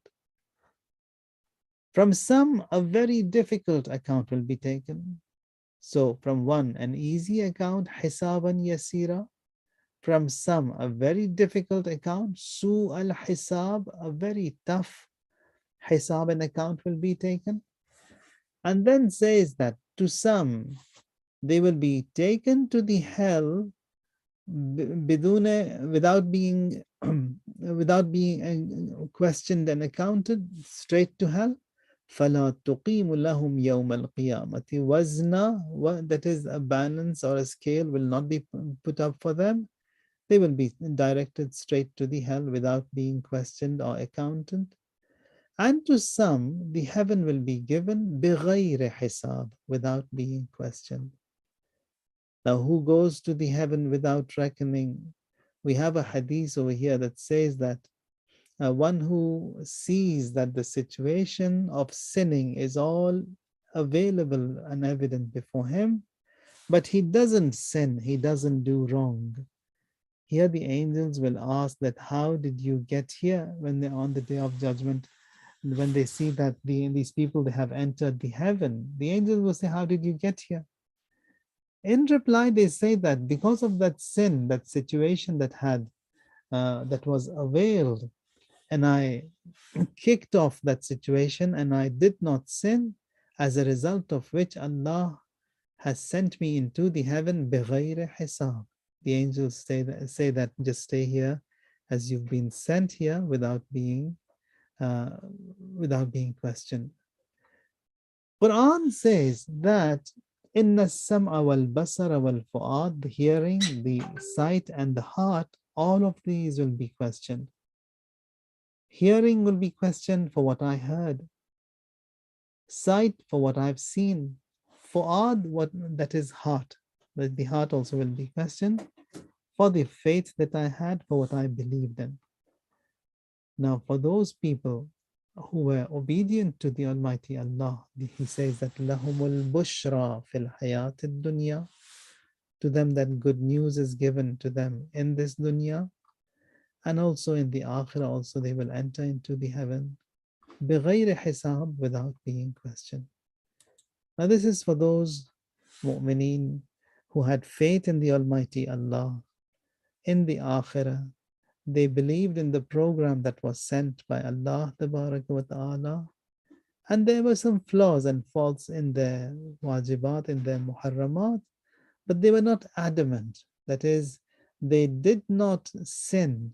From some, a very difficult account will be taken. So from one, an easy account, hisaban yasira. From some, a very difficult account, su al-hisab, a very tough hisab and account will be taken. And then says that to some, they will be taken to the hell without being questioned and accounted, straight to hell. فَلَا تُقِيمُ لَهُمْ يَوْمَ الْقِيَامَةِ وَزْنًا, that is a balance or a scale will not be put up for them. They will be directed straight to the hell without being questioned or accounted. And to some, the heaven will be given بِغَيْرِ حِسَابٍ, without being questioned. Now, who goes to the heaven without reckoning? We have a hadith over here that says that one who sees that the situation of sinning is all available and evident before him, but he doesn't sin, he doesn't do wrong. Here the angels will ask that, how did you get here? When they're on the day of judgment, when they see that these people, they have entered the heaven, the angels will say, how did you get here? In reply, they say that because of that sin, that situation that was availed, and I kicked off that situation and I did not sin, as a result of which Allah has sent me into the heaven بغير حساب. The angels say that just stay here as you've been sent here without being questioned. Quran says that إن السمع والبصر والفؤاد, the hearing, the sight and the heart, all of these will be questioned. Hearing will be questioned for what I heard. Sight for what I've seen. Fu'ad, what that is heart. But the heart also will be questioned for the faith that I had, for what I believed in. Now, for those people who were obedient to the Almighty Allah, He says that lahumul bushra fil hayat dunya, to them that good news is given to them in this dunya, and also in the akhirah also they will enter into the heaven بغير حساب, without being questioned. Now this is for those mu'mineen who had faith in the Almighty Allah. In the akhirah, they believed in the program that was sent by Allah Tabaraka wa Ta'ala, and there were some flaws and faults in their wajibat, in their muharramat, but they were not adamant. That is, they did not sin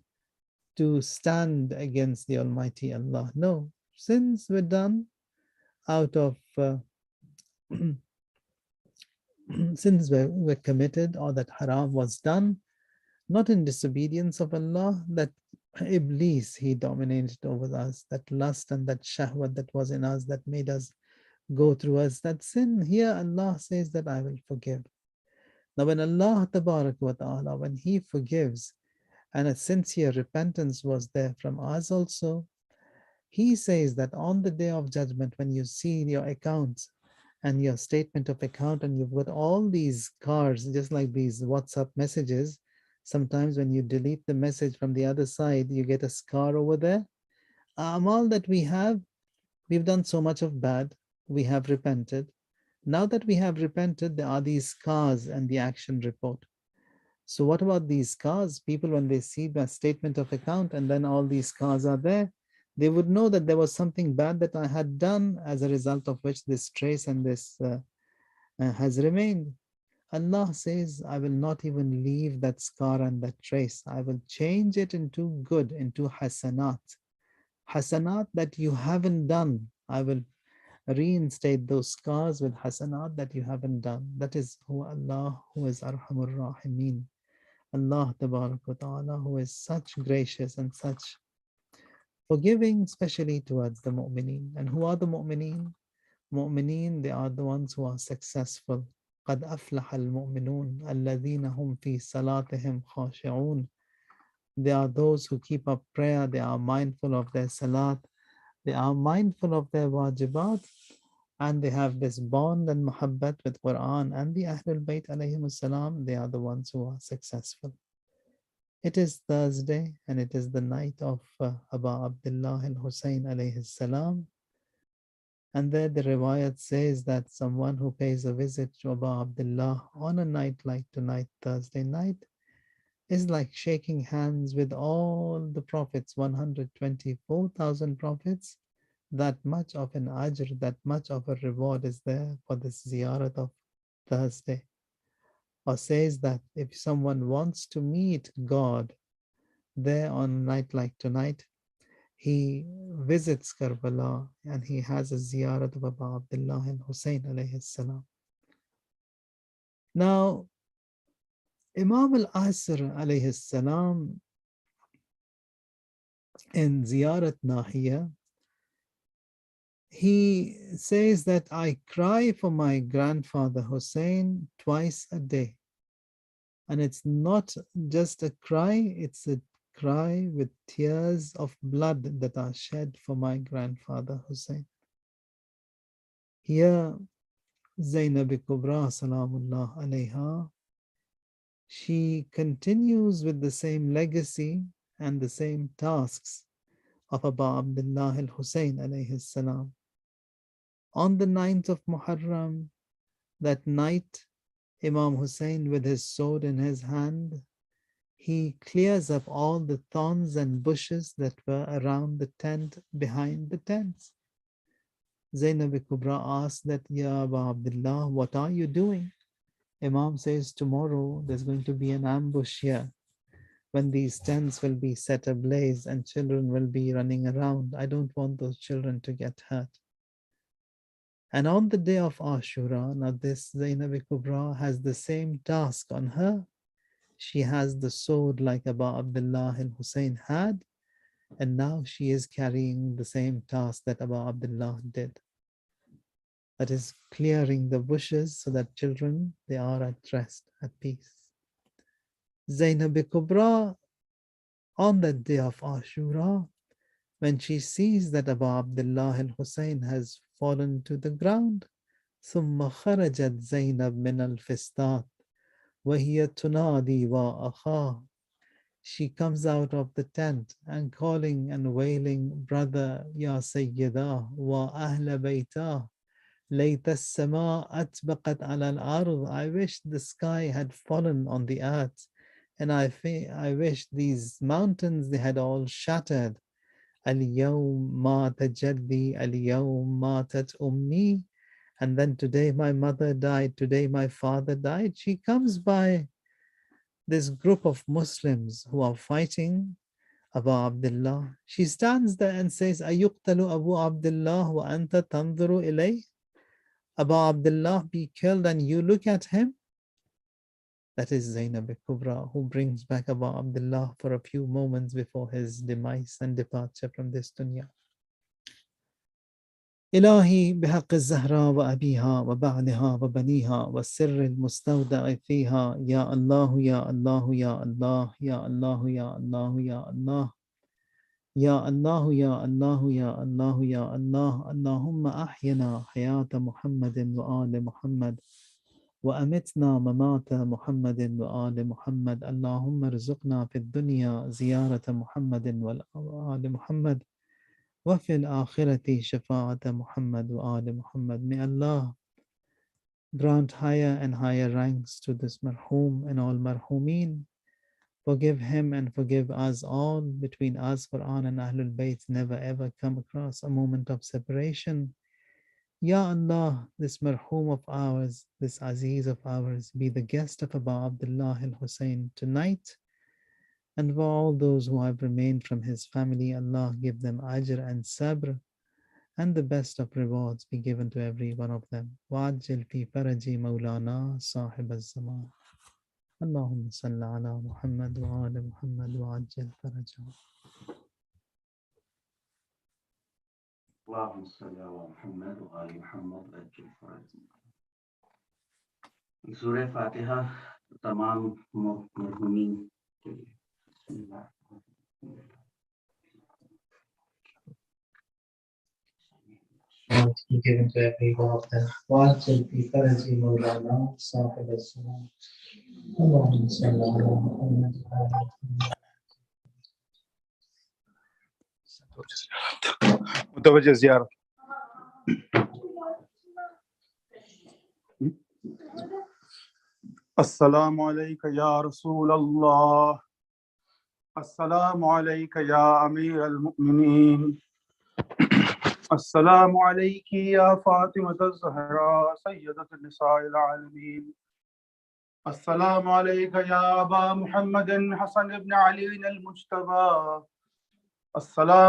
to stand against the Almighty Allah. No, sins were done out of sins were committed, or that haram was done, not in disobedience of Allah, that Iblis, he dominated over us, that lust and that shahwat that was in us that made us go through us, that sin. Here Allah says that I will forgive. Now when Allah Tabarak wa Ta'ala, when He forgives, and a sincere repentance was there from us also, He says that on the day of judgment, when you see your accounts and your statement of account, and you've got all these cards, just like these WhatsApp messages, sometimes when you delete the message from the other side, you get a scar over there. All that we have, we've done so much of bad, we have repented. Now that we have repented, there are these scars and the action report. So, what about these scars? People, when they see the statement of account and then all these scars are there, they would know that there was something bad that I had done, as a result of which this trace and this has remained. Allah says, I will not even leave that scar and that trace. I will change it into good, into hasanat. Hasanat that you haven't done. I will reinstate those scars with hasanat that you haven't done. That is who Allah, who is Arhamur Rahimeen. Allah Tabarak wa Ta'ala, who is such gracious and such forgiving, especially towards the mu'mineen. And who are the mu'mineen? Mu'mineen, they are the ones who are successful. قد أفلح المؤمنون الذين هم في صلاتهم خاشعون. They are those who keep up prayer, they are mindful of their salat, they are mindful of their wajibat, and they have this bond and muhabbat with Quran and the Ahlul Bayt alayhim salam. They are the ones who are successful. It is Thursday and it is the night of Aba Abdullah al Hussein alayhi salam. And there the riwayat says that someone who pays a visit to Aba Abdullah on a night like tonight, Thursday night, is like shaking hands with all the prophets, 124,000 prophets. That much of an ajr, that much of a reward is there for this ziyarat of Thursday. Or says that if someone wants to meet God there on a night like tonight, he visits Karbala and he has a ziyarat of Abu Abdullah and Hussein alayhi salam. Now, Imam al-Asr alayhi salam in Ziyarat Nahiya, he says that I cry for my grandfather Hussein twice a day. And it's not just a cry, it's a cry with tears of blood that are shed for my grandfather Hussein. Here, Zainab Kubra Salamullah alayha, she continues with the same legacy and the same tasks of Abu Abdullah al-Hussein alayhi salam. On the 9th of Muharram, that night, Imam Hussein, with his sword in his hand, he clears up all the thorns and bushes that were around the tent, behind the tents. Zainab Kubra asked that, Ya Abu Abdullah, what are you doing? Imam says, tomorrow there's going to be an ambush here when these tents will be set ablaze and children will be running around. I don't want those children to get hurt. And on the day of Ashura, now this Zainab Kubra has the same task on her. She has the sword like Abu Abdullah al-Hussein had, and now she is carrying the same task that Abu Abdullah did. That is clearing the bushes so that children, they are at rest, at peace. Zainab Kubra, on that day of Ashura, when she sees that Abu Abdullah al-Hussein has fallen to the ground, ثم خرجت زينب من الفسطاط وهي تنادي وأخاه. She comes out of the tent and calling and wailing, brother, Ya Sayyidah wa Ahla Baytah, ليت السماء أطبقت على الأرض. I wish the sky had fallen on the earth, and I wish these mountains, they had all shattered. اليوم مات جدي اليوم ماتت أمي. And then today my mother died, today my father died. She comes by this group of Muslims who are fighting Abu Abdullah. She stands there and says, Ayuqtalu Abu Abdullah wa anta tanzuru ilay? Abu Abdullah be killed and you look at him? That is Zainab Kubra, who brings back Abu Abdullah for a few moments before his demise and departure from this dunya. إلهي بحق الزهراء وأبيها وبعلها وبنيها والسر المستودع فيها يا الله يا الله يا الله يا الله يا الله يا الله يا الله يا الله يا الله يا الله اللهم أحينا حياة محمد وآل محمد وأمتنا ممات محمد وآل محمد اللهم ارزقنا في الدنيا زيارة محمد وآل محمد وفي الآخرة شفاعة محمد وآل محمد. May Allah grant higher and higher ranks to this marhoom and all marhoomin. Forgive him and forgive us all. Between us, Quran and Ahlul Bayt never ever come across a moment of separation. Ya Allah, this marhoom of ours, this Aziz of ours, be the guest of Abu Abdullah al-Hussein tonight. And for all those who have remained from his family, Allah give them ajr and sabr, and the best of rewards be given to every one of them. Wa'ajil fi faraji maulana sahib az-zaman. Allahumma salli ala Muhammad wa ala Muhammad wa'ajil faraja. اللهم صل على محمد وآل محمد وعجل فرجهم. सूरह फातिहा तमाम मरहूमीन के लिए बिस्मिल्लाह Be given to every one of them. Wa'ajil fi faraji maulana sahib az-zaman. Allahumma salli ala Muhammad wa ala Muhammad. متوجه زيارة. السلام عليك يا رسول الله. السلام عليك يا أمير المؤمنين. السلام عليك يا فاطمة الزهراء سيدة النساء العالمين. السلام عليك يا أبا محمد حسن بن علي المجتبى. السلام